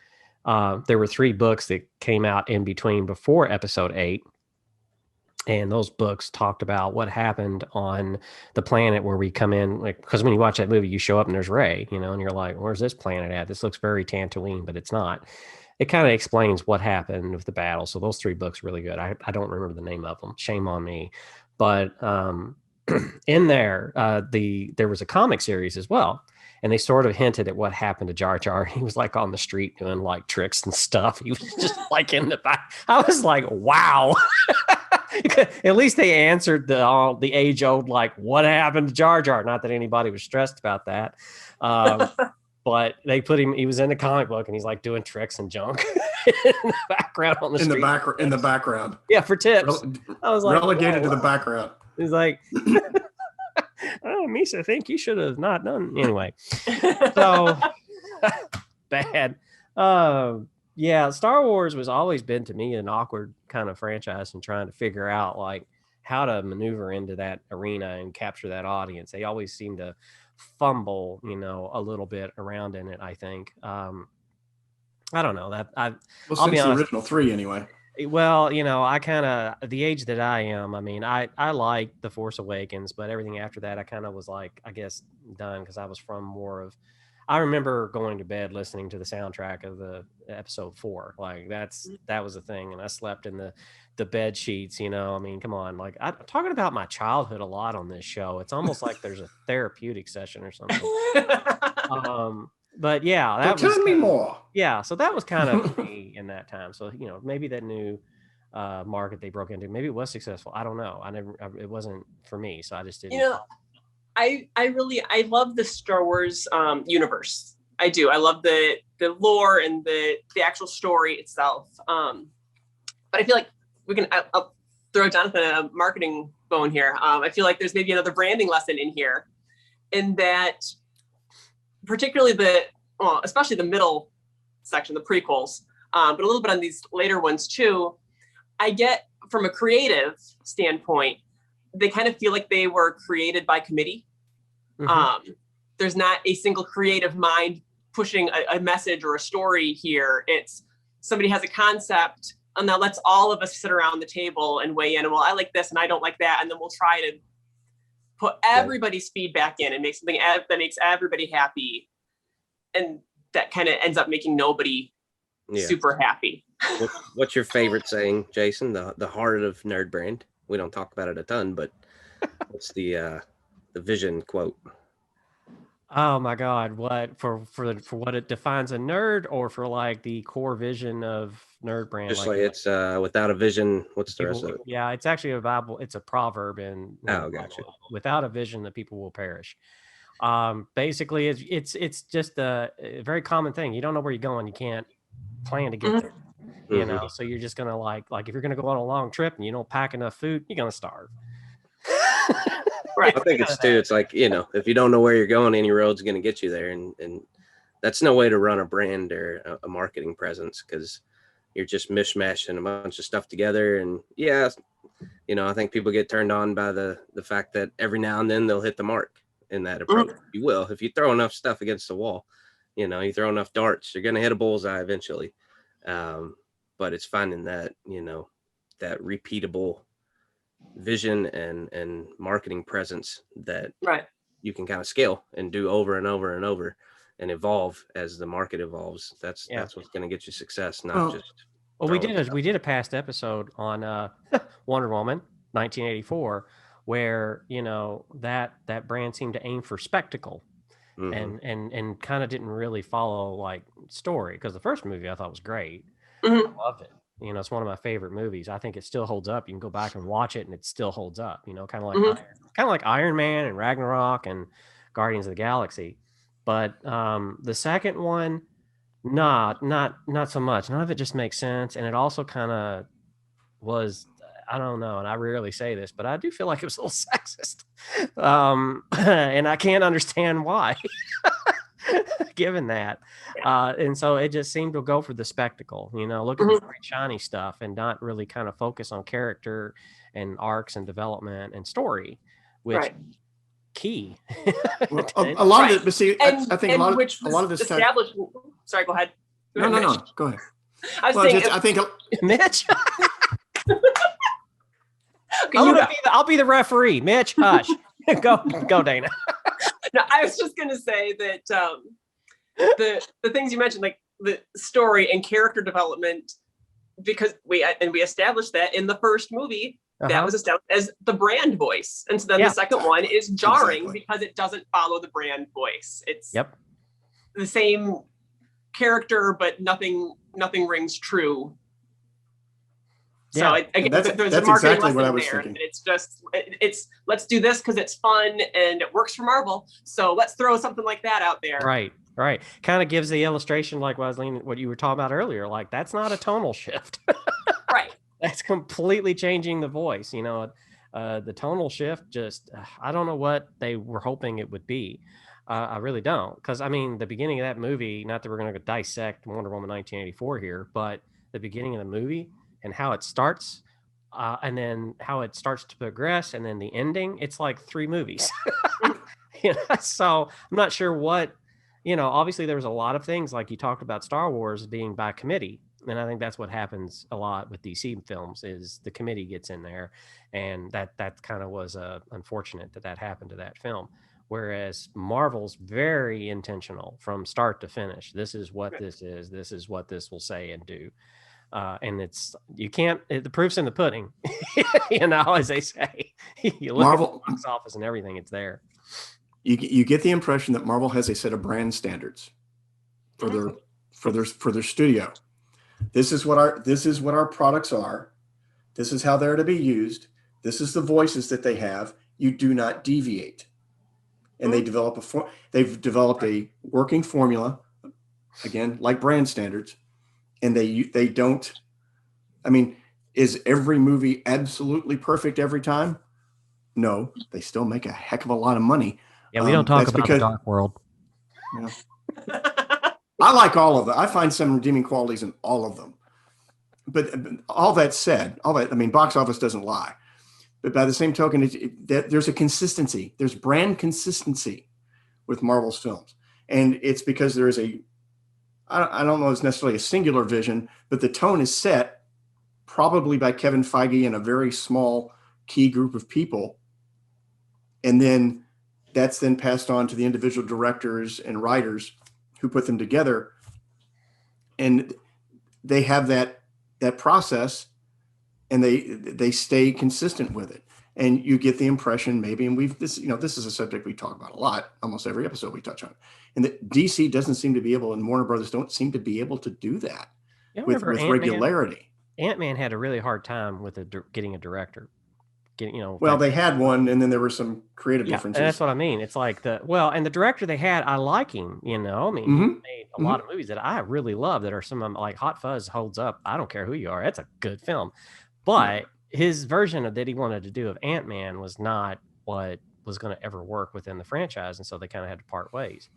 there were 3 books that came out in between before Episode 8. And those books talked about what happened on the planet where we come in. Like, because when you watch that movie, you show up and there's Rey, and you're like, where's this planet at? This looks very Tatooine, but it's not. It kind of explains what happened with the battle. So those 3 books are really good. I don't remember the name of them. Shame on me. But in there, there was a comic series as well. And they sort of hinted at what happened to Jar Jar. He was like on the street doing like tricks and stuff. He was just like in the back. I was like, wow. At least they answered the age old, like, what happened to Jar Jar? Not that anybody was stressed about that. But they put him, he was in the comic book and he's like doing tricks and junk in the background on the street. In the background. Yeah, for tips. I was like, relegated to the background. He's like, oh, Misa, I think you should have not done. Anyway, so bad. Yeah, Star Wars was always been to me an awkward kind of franchise and trying to figure out like how to maneuver into that arena and capture that audience. They always seem to fumble, a little bit around in it, I think. I don't know that I'll since be honest, the original 3 anyway. Well, I kind of, the age that I am, I mean, I like The Force Awakens, but everything after that, I kind of was like, I guess done. Cause I was from more of, I remember going to bed listening to the soundtrack of the episode 4. Like that was a thing. And I slept in the bed sheets, I mean, come on. Like I'm talking about my childhood a lot on this show. It's almost like there's a therapeutic session or something. But yeah, tell me more. Yeah. So that was kind of me in that time. So, maybe that new market they broke into, maybe it was successful. I don't know. It wasn't for me. So I just didn't. I love the Star Wars universe. I do. I love the lore and the actual story itself. But I feel like I'll throw Jonathan a marketing bone here. I feel like there's maybe another branding lesson in here, in that particularly especially the middle section, the prequels, but a little bit on these later ones too. I get from a creative standpoint, they kind of feel like they were created by committee. Mm-hmm. there's not a single creative mind pushing a message or a story here. It's somebody has a concept, and now let's all of us sit around the table and weigh in. And well, I like this and I don't like that. And then we'll try to put everybody's feedback in and make something that makes everybody happy. And that kind of ends up making nobody super happy. What's your favorite saying, Jason? The heart of NerdBrand. We don't talk about it a ton, but what's the vision quote? Oh my God! What for what it defines a nerd, or for like the core vision of NerdBrand? Just like it's without a vision. What's the rest of it? Yeah, it's actually a Bible. It's a proverb in. Gotcha. Without a vision, the people will perish. Basically, it's just a very common thing. You don't know where you're going. You can't plan to get there. You know, so you're just gonna like if you're gonna go on a long trip and you don't pack enough food, you're gonna starve. Right. I think it's like, if you don't know where you're going, any road's going to get you there. And that's no way to run a brand or a marketing presence, because you're just mishmashing a bunch of stuff together. And I think people get turned on by the fact that every now and then they'll hit the mark in that approach. You will. If you throw enough stuff against the wall, you throw enough darts, you're going to hit a bullseye eventually. But it's finding that, that repeatable vision and marketing presence that you can kind of scale and do over and over and over and evolve as the market evolves. That's what's going to get you success, not just. Well, we did a past episode on Wonder Woman 1984, where that brand seemed to aim for spectacle, and kind of didn't really follow like story, because the first movie I thought was great. I loved it. It's one of my favorite movies. I think it still holds up. You can go back and watch it and it still holds up, kind of like Iron Man and Ragnarok and Guardians of the Galaxy. But the second one, not so much. None of it just makes sense. And it also kind of was, I don't know, and I rarely say this, but I do feel like it was a little sexist. And I can't understand why. Given that. And so it just seemed to go for the spectacle, look at the great shiny stuff and not really kind of focus on character and arcs and development and story, which key. Well, a lot of it, but see, I think a lot of this time. Sorry, go ahead. No, go ahead. I think Mitch. I'll be the referee. Mitch, hush. Go, Dana. No, I was just going to say that the things you mentioned, like the story and character development, because we established that in the first movie, that was established as the brand voice. And so then the second one is jarring because it doesn't follow the brand voice. It's the same character, but nothing rings true. So there's a marketing exactly what I was there. thinking. It's let's do this because it's fun and it works for Marvel. So let's throw something like that out there. Right. Kind of gives the illustration like what you were talking about earlier. Like that's not a tonal shift. Right. That's completely changing the voice. The tonal shift just, I don't know what they were hoping it would be. I really don't. Because the beginning of that movie, not that we're going to dissect Wonder Woman 1984 here, but the beginning of the movie and how it starts, and then how it starts to progress, and then the ending, it's like 3 movies. So I'm not sure what, obviously there was a lot of things, like you talked about Star Wars being by committee. And I think that's what happens a lot with DC films, is the committee gets in there, and that kind of was unfortunate that happened to that film. Whereas Marvel's very intentional from start to finish. This is what this is. This is what this will say and do. And the proof's in the pudding, as they say. You look at the box office and everything, it's there. You get the impression that Marvel has a set of brand standards for their studio. This is what our products are. This is how they're to be used. This is the voices that they have. You do not deviate. And they've developed a working formula, again, like brand standards. And they don't, is every movie absolutely perfect every time? No, they still make a heck of a lot of money. Yeah, we don't talk about the dark world. I like all of them. I find some redeeming qualities in all of them. But all that said, box office doesn't lie. But by the same token, there's a consistency. There's brand consistency with Marvel's films. And it's because there is I don't know if it's necessarily a singular vision, but the tone is set probably by Kevin Feige and a very small key group of people. And then that's then passed on to the individual directors and writers who put them together. And they have that process, and they stay consistent with it. And you get the impression maybe, and this is a subject we talk about a lot, almost every episode we touch on, and that DC doesn't seem to be able, and Warner Brothers don't seem to be able to do that with regularity. Ant-Man had a really hard time with getting a director. They had one, and then there were some creative differences. And that's what I mean. It's like and the director they had, I like him. He made a lot of movies that I really love that are some of them, like Hot Fuzz holds up. I don't care who you are. That's a good film. But his version that he wanted to do of Ant-Man was not what was going to ever work within the franchise. And so they kind of had to part ways.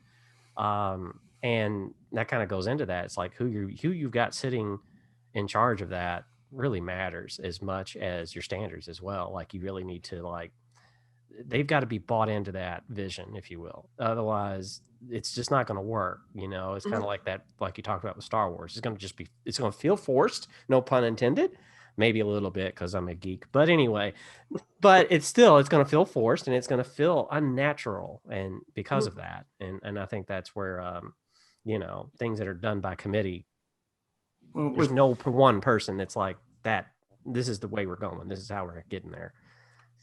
And that kind of goes into that. It's like who you've got sitting in charge of that really matters as much as your standards as well. Like you really need to they've got to be bought into that vision, if you will. Otherwise it's just not going to work. It's kind of like that, like you talked about with Star Wars. It's going to feel forced, no pun intended, maybe a little bit because I'm a geek, but anyway, it's going to feel forced and it's going to feel unnatural. And because of that, and I think that's where, things that are done by committee, there's no one person that's like that. This is the way we're going. This is how we're getting there.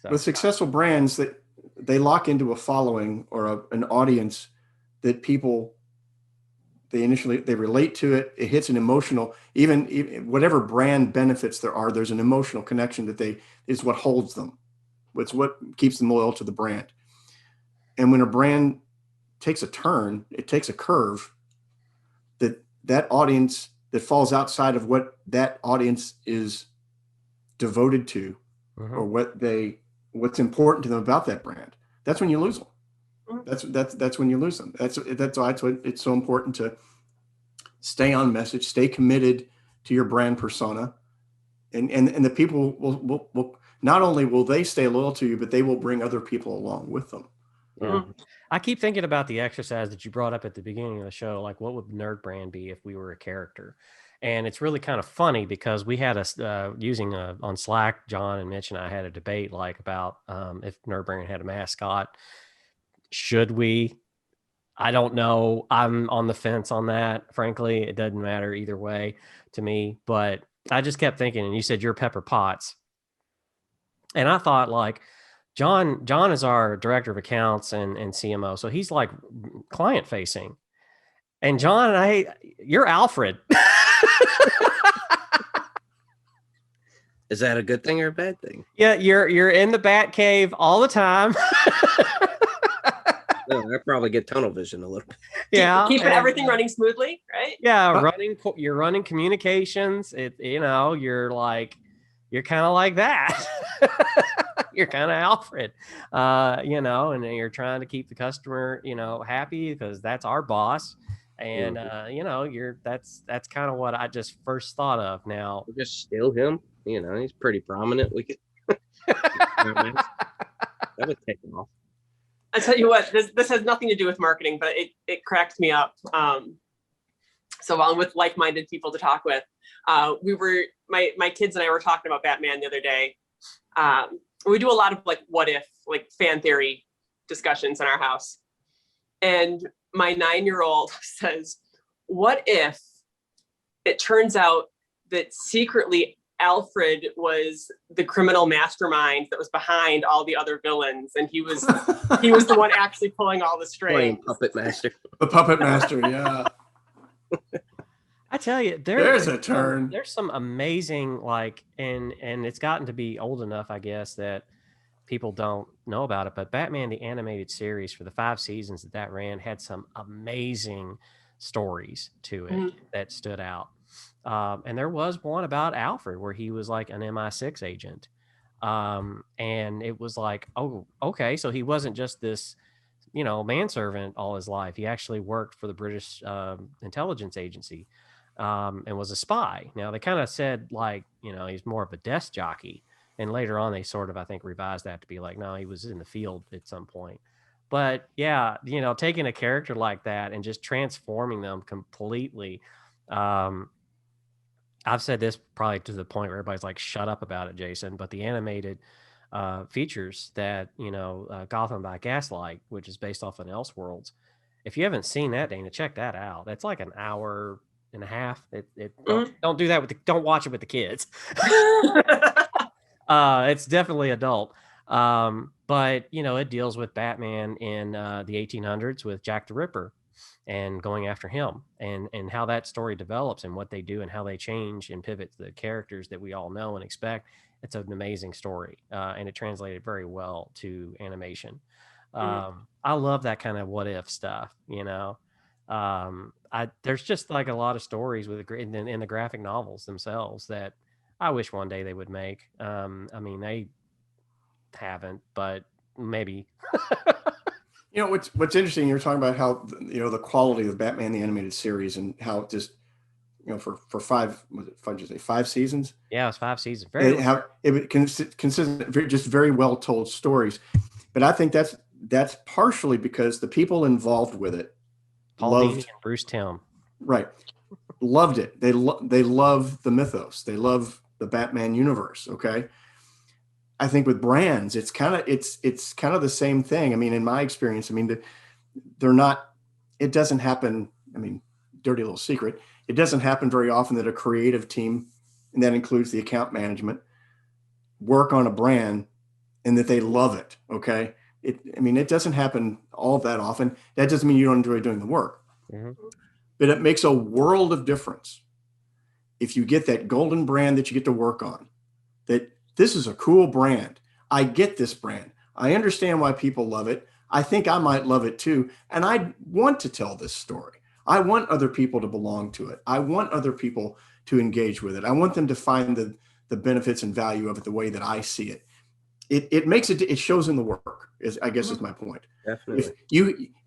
So. With successful brands, that they lock into a following or an audience that people, they relate to it. It hits an emotional, even whatever brand benefits there are, there's an emotional connection that is what holds them. It's what keeps them loyal to the brand. And when a brand takes a turn, it takes a curve, that audience that falls outside of what that audience is devoted to, or what's important to them about that brand, that's when you lose them. That's when you lose them. That's why it's so important to stay on message, stay committed to your brand persona, and the people will not only will they stay loyal to you, but they will bring other people along with them. Yeah. I keep thinking about the exercise that you brought up at the beginning of the show. Like, what would NerdBrand be if we were a character? And it's really kind of funny because we had on Slack, John and Mitch and I had a debate about if NerdBrand had a mascot. Should we? I don't know. I'm on the fence on that. Frankly, it doesn't matter either way to me. But I just kept thinking, and you said you're Pepper Potts. And I thought John is our director of accounts and CMO. So he's like client facing. And John, you're Alfred. Is that a good thing or a bad thing? Yeah, you're in the Bat Cave all the time. No, I probably get tunnel vision a little bit. Yeah, keeping everything running smoothly, right? Yeah, you're running communications. You're kind of like that. You're kind of Alfred, and you're trying to keep the customer, happy because that's our boss. And, that's kind of what I just first thought of. Now, we'll just steal him. He's pretty prominent. We could, that would take him off. I tell you what, this has nothing to do with marketing, but it cracked me up. So while I'm with like-minded people to talk with, my kids and I were talking about Batman the other day. We do a lot of what if, fan theory discussions in our house. And my 9-year-old says, what if it turns out that secretly Alfred was the criminal mastermind that was behind all the other villains, and he was the one actually pulling all the strings. Playing puppet master. The puppet master, yeah. I tell you, there's a turn. There's some amazing and it's gotten to be old enough, I guess, that people don't know about it. But Batman the Animated Series, for the 5 seasons that ran, had some amazing stories to it that stood out. And there was one about Alfred where he was like an MI6 agent. And it was like, oh, okay. So he wasn't just this, manservant all his life. He actually worked for the British intelligence agency and was a spy. Now they kind of said he's more of a desk jockey. And later on, they sort of, I think, revised that to be no, he was in the field at some point. But yeah, taking a character like that and just transforming them completely. I've said this probably to the point where everybody's like, shut up about it, Jason. But the animated features that, Gotham by Gaslight, which is based off of Elseworlds. If you haven't seen that, Dana, check that out. That's like an hour and a half. Don't do that don't watch it with the kids. It's definitely adult. But it deals with Batman in the 1800s with Jack the Ripper and going after him and how that story develops and what they do and how they change and pivot the characters that we all know and expect. It's an amazing story. And it translated very well to animation. I love that kind of what if stuff, there's just like a lot of stories with in the graphic novels themselves that I wish one day they would make. They haven't, but maybe. What's interesting, you're talking about how the quality of Batman the Animated Series and how it just for 5 seasons. Yeah, it was 5 seasons. It consistent, just very well told stories. But I think that's partially because the people involved with it Paul Dini and Bruce Timm, right, loved it. They love the mythos. They love the Batman universe. Okay. I think with brands, it's kind of the same thing. In my experience, they're not, it doesn't happen. Dirty little secret. It doesn't happen very often that a creative team, and that includes the account management, work on a brand and that they love it. Okay. It doesn't happen all that often. That doesn't mean you don't enjoy doing the work, but it makes a world of difference if you get that golden brand that you get to work on, that this is a cool brand. I get this brand. I understand why people love it. I think I might love it too. And I want to tell this story. I want other people to belong to it. I want other people to engage with it. I want them to find the benefits and value of it the way that I see it. It makes it, it shows in the work, is my point. Definitely.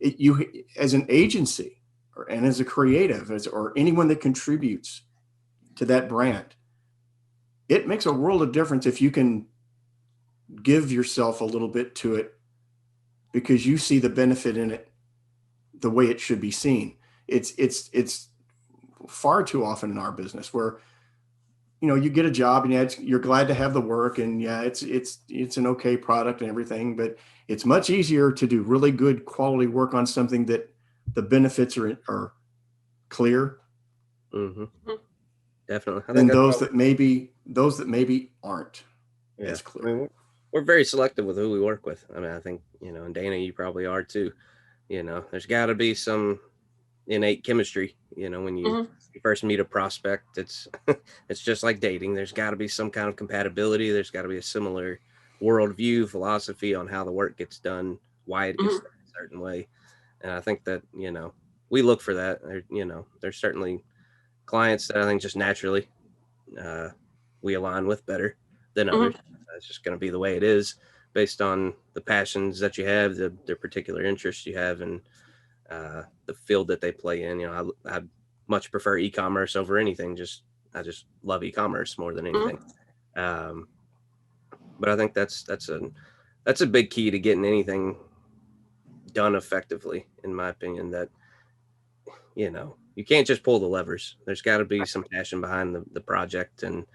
If you as an agency and as a creative or anyone that contributes to that brand, it makes a world of difference if you can give yourself a little bit to it because you see the benefit in it the way it should be seen. It's far too often in our business where, you get a job and you're glad to have the work and it's an okay product and everything, but it's much easier to do really good quality work on something that the benefits are clear. Mm-hmm. Definitely. And those that maybe aren't as clear. We're very selective with who we work with. I think, and Dana, you probably are too. There's got to be some innate chemistry, when you first meet a prospect. It's just like dating. There's got to be some kind of compatibility. There's got to be a similar worldview, philosophy on how the work gets done, why it gets done a certain way. And I think that, we look for that. There's certainly clients that I think just naturally we align with better than others. It's just going to be the way it is based on the passions that you have, the particular interests you have, and the field that they play in. I much prefer e-commerce over anything. I just love e-commerce more than anything. But I think that's a big key to getting anything done effectively, in my opinion, that, you can't just pull the levers. There's got to be some passion behind the project and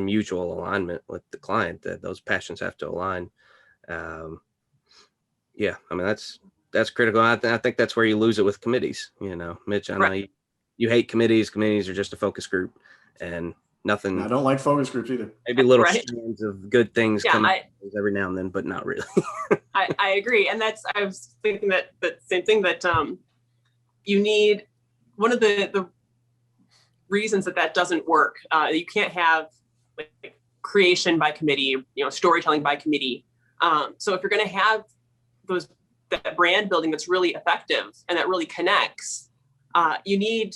mutual alignment with the client, that those passions have to align. That's critical. I think that's where you lose it with committees. Mitch, I know you hate committees. Committees are just a focus group and nothing. I don't like focus groups either. Maybe little strands of good things come every now and then, but not really. I agree. And I was thinking that same thing, that you need, one of the reasons that doesn't work. You can't have like creation by committee, storytelling by committee. So if you're going to have that brand building that's really effective and that really connects, you need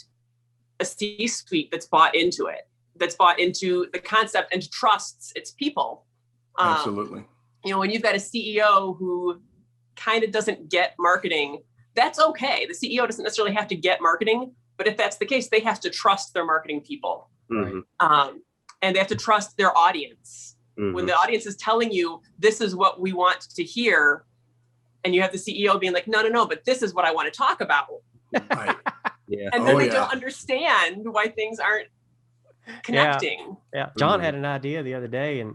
a C-suite that's bought into it, that's bought into the concept and trusts its people. Absolutely. When you've got a CEO who kind of doesn't get marketing, that's okay. The CEO doesn't necessarily have to get marketing, but if that's the case, they have to trust their marketing people. And they have to trust their audience. When the audience is telling you, this is what we want to hear, and you have the CEO being like, no, but this is what I want to talk about. Right. Yeah. And then they don't understand why things aren't connecting. Yeah. John had an idea the other day, and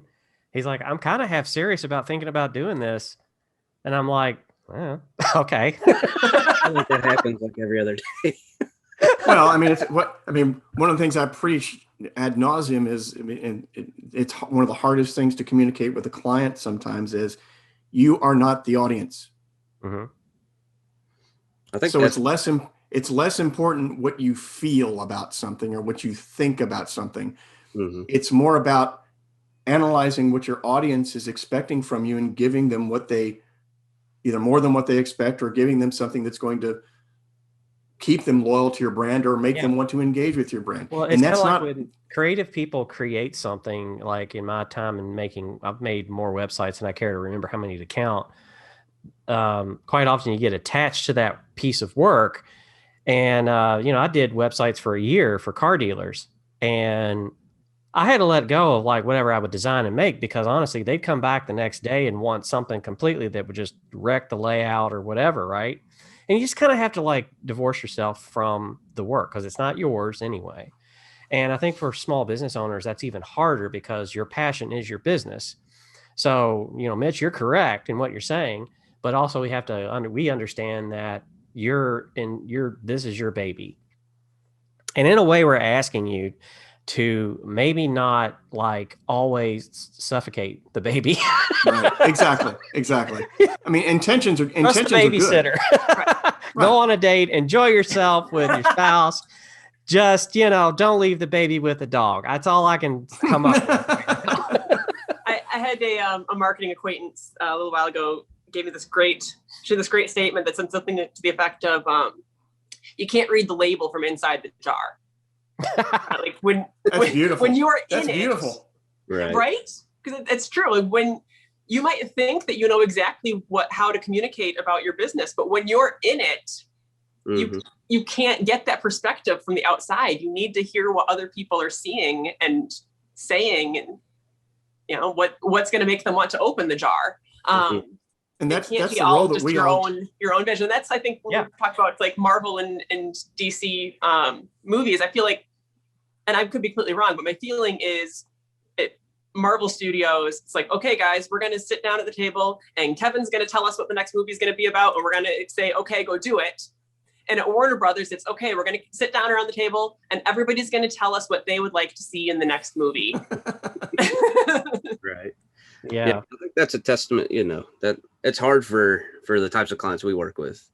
he's like, I'm kind of half serious about thinking about doing this. And I'm like, okay. I think that happens like every other day. Well, I mean, one of the things I preach ad nauseum is, it's one of the hardest things to communicate with a client sometimes is you are not the audience. Mm-hmm. I think so. It's less important what you feel about something or what you think about something. Mm-hmm. It's more about analyzing what your audience is expecting from you and giving them either more than what they expect, or giving them something that's going to keep them loyal to your brand or make them want to engage with your brand. Well, it's kind of like when creative people create something. Like in my time in I've made more websites than I care to remember how many to count. Quite often you get attached to that piece of work. And, I did websites for a year for car dealers, and I had to let go of like whatever I would design and make, because honestly, they'd come back the next day and want something completely that would just wreck the layout or whatever. Right. And you just kind of have to like divorce yourself from the work because it's not yours anyway. And I think for small business owners, that's even harder because your passion is your business. So, Mitch, you're correct in what you're saying, but also we understand that this is your baby. And in a way, we're asking you to maybe not like always suffocate the baby. Right. Exactly. I mean, intentions are babysitter. Right. Go on a date, enjoy yourself with your spouse. Just, don't leave the baby with the dog. That's all I can come up with. I had a marketing acquaintance a little while ago gave me this great statement that said something to the effect of, you can't read the label from inside the jar. Like when you are in beautiful. It, right? Because it's true. Like when you might think that you know exactly how to communicate about your business, but when you're in it, you can't get that perspective from the outside. You need to hear what other people are seeing and saying, and what's going to make them want to open the jar. And that's the role that we your own vision. That's, I think, when we talk about like Marvel and DC movies, I feel like, and I could be completely wrong, but my feeling is Marvel Studios, it's like, okay, guys, we're going to sit down at the table and Kevin's going to tell us what the next movie is going to be about. And we're going to say, okay, go do it. And at Warner Brothers, it's okay, we're going to sit down around the table and everybody's going to tell us what they would like to see in the next movie. Right. Yeah. I think that's a testament, that it's hard for the types of clients we work with.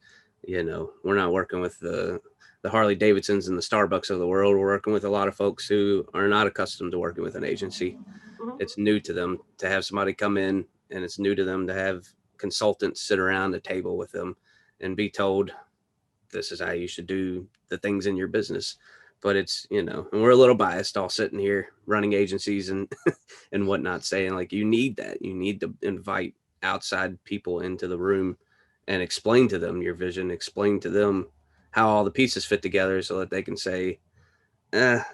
We're not working with the Harley Davidsons and the Starbucks of the world. We're working with a lot of folks who are not accustomed to working with an agency. Mm-hmm. It's new to them to have somebody come in, and it's new to them to have consultants sit around the table with them and be told, this is how you should do the things in your business. But it's, and we're a little biased all sitting here running agencies and and whatnot, saying like, you need that. You need to invite outside people into the room and explain to them your vision, explain to them how all the pieces fit together so that they can say, that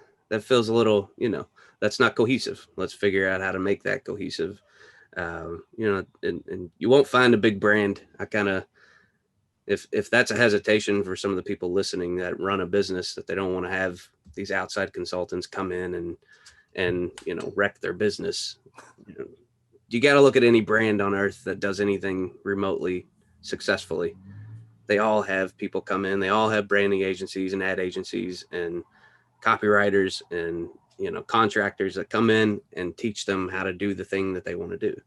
feels a little, that's not cohesive. Let's figure out how to make that cohesive. And you won't find a big brand. If that's a hesitation for some of the people listening that run a business, that they don't want to have these outside consultants come in and wreck their business. You got to look at any brand on earth that does anything remotely successfully. They all have people come in. They all have branding agencies and ad agencies and copywriters and, contractors that come in and teach them how to do the thing that they want to do.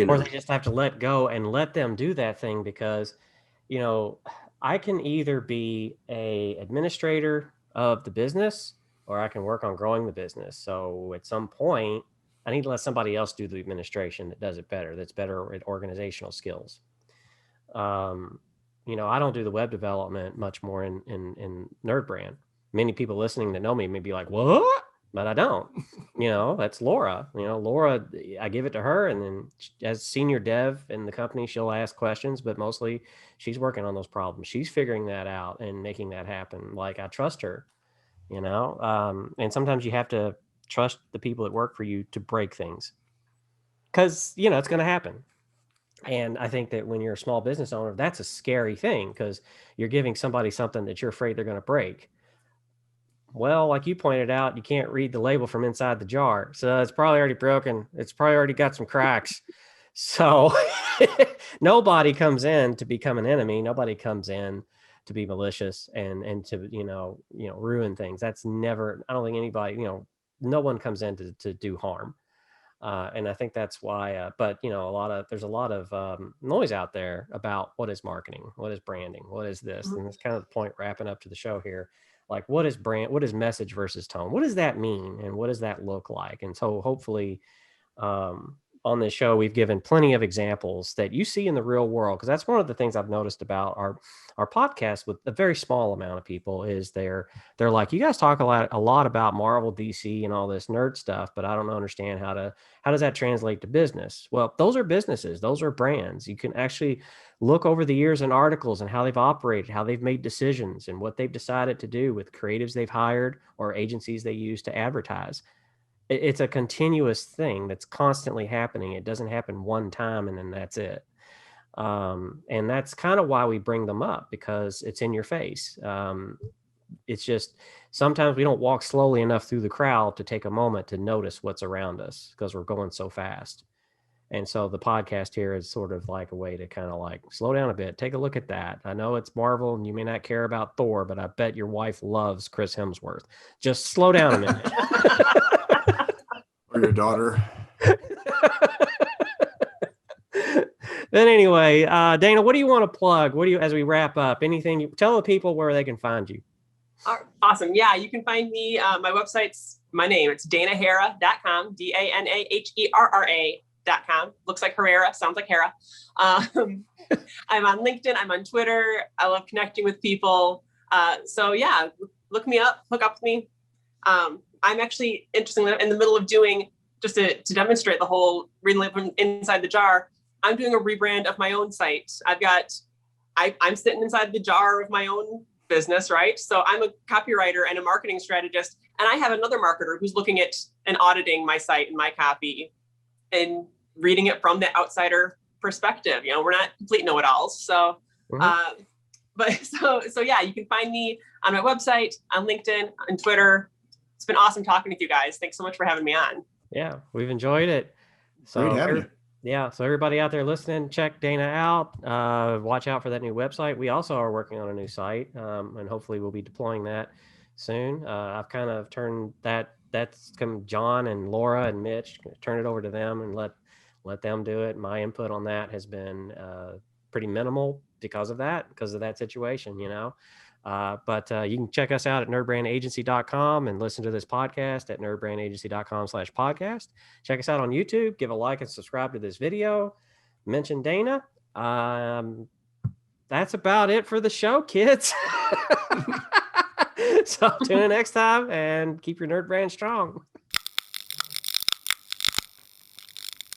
Or they just have to let go and let them do that thing, because, I can either be a administrator of the business or I can work on growing the business. So at some point, I need to let somebody else do the administration that does it better, that's better at organizational skills. I don't do the web development much more in NerdBrand. Many people listening that know me may be like, what? But I don't. That's Laura. Laura, I give it to her, and then as senior dev in the company, she'll ask questions, but mostly she's working on those problems. She's figuring that out and making that happen. Like, I trust her, and sometimes you have to trust the people that work for you to break things, because, it's going to happen. And I think that when you're a small business owner, that's a scary thing because you're giving somebody something that you're afraid they're going to break. Well, like you pointed out, you can't read the label from inside the jar. So it's probably already broken. It's probably already got some cracks. So nobody comes in to become an enemy. Nobody comes in to be malicious and to, ruin things. That's never, I don't think anybody, no one comes in to do harm. And I think that's why, but there's a lot of noise out there about what is marketing, what is branding, what is this, and it's kind of the point wrapping up to the show here. Like, what is brand, what is message versus tone? What does that mean? And what does that look like? And so hopefully, on this show, we've given plenty of examples that you see in the real world, because that's one of the things I've noticed about our podcast with a very small amount of people is they're like, you guys talk a lot about Marvel, DC, and all this nerd stuff, but I don't understand how does that translate to business? Well, those are businesses, those are brands. You can actually look over the years in articles and how they've operated, how they've made decisions, and what they've decided to do with creatives they've hired or agencies they use to advertise. It's a continuous thing that's constantly happening. It doesn't happen one time and then that's it. And that's kind of why we bring them up, because it's in your face. It's just sometimes we don't walk slowly enough through the crowd to take a moment to notice what's around us because we're going so fast. And so the podcast here is sort of like a way to kind of like slow down a bit, take a look at that. I know it's Marvel and you may not care about Thor, but I bet your wife loves Chris Hemsworth. Just slow down a minute. Or your daughter. Then anyway, Dana, what do you want to plug? As we wrap up, anything, tell the people where they can find you. Awesome. Yeah, you can find me. My website's my name. It's danaherra.com, DANAHERRA.com. Looks like Herrera, sounds like Herra. I'm on LinkedIn. I'm on Twitter. I love connecting with people. So yeah, look me up, hook up with me. I'm actually, interestingly, in the middle of doing, just to demonstrate the whole reading label from inside the jar, I'm doing a rebrand of my own site. I'm sitting inside the jar of my own business, right? So I'm a copywriter and a marketing strategist, and I have another marketer who's looking at and auditing my site and my copy and reading it from the outsider perspective. We're not complete know-it-alls. So, so yeah, you can find me on my website, on LinkedIn, on Twitter. It's been awesome talking with you guys. Thanks so much for having me on. Yeah, we've enjoyed it. So great having you. Yeah, so everybody out there listening, check Dana out. Watch out for that new website. We also are working on a new site, and hopefully we'll be deploying that soon. I've kind of turned that's come John and Laura and Mitch, turn it over to them and let them do it. My input on that has been pretty minimal because of that situation, But you can check us out at nerdbrandagency.com and listen to this podcast at nerdbrandagency.com/podcast. Check us out on YouTube. Give a like and subscribe to this video. Mention Dana. That's about it for the show, kids. So tune in next time and keep your nerd brand strong.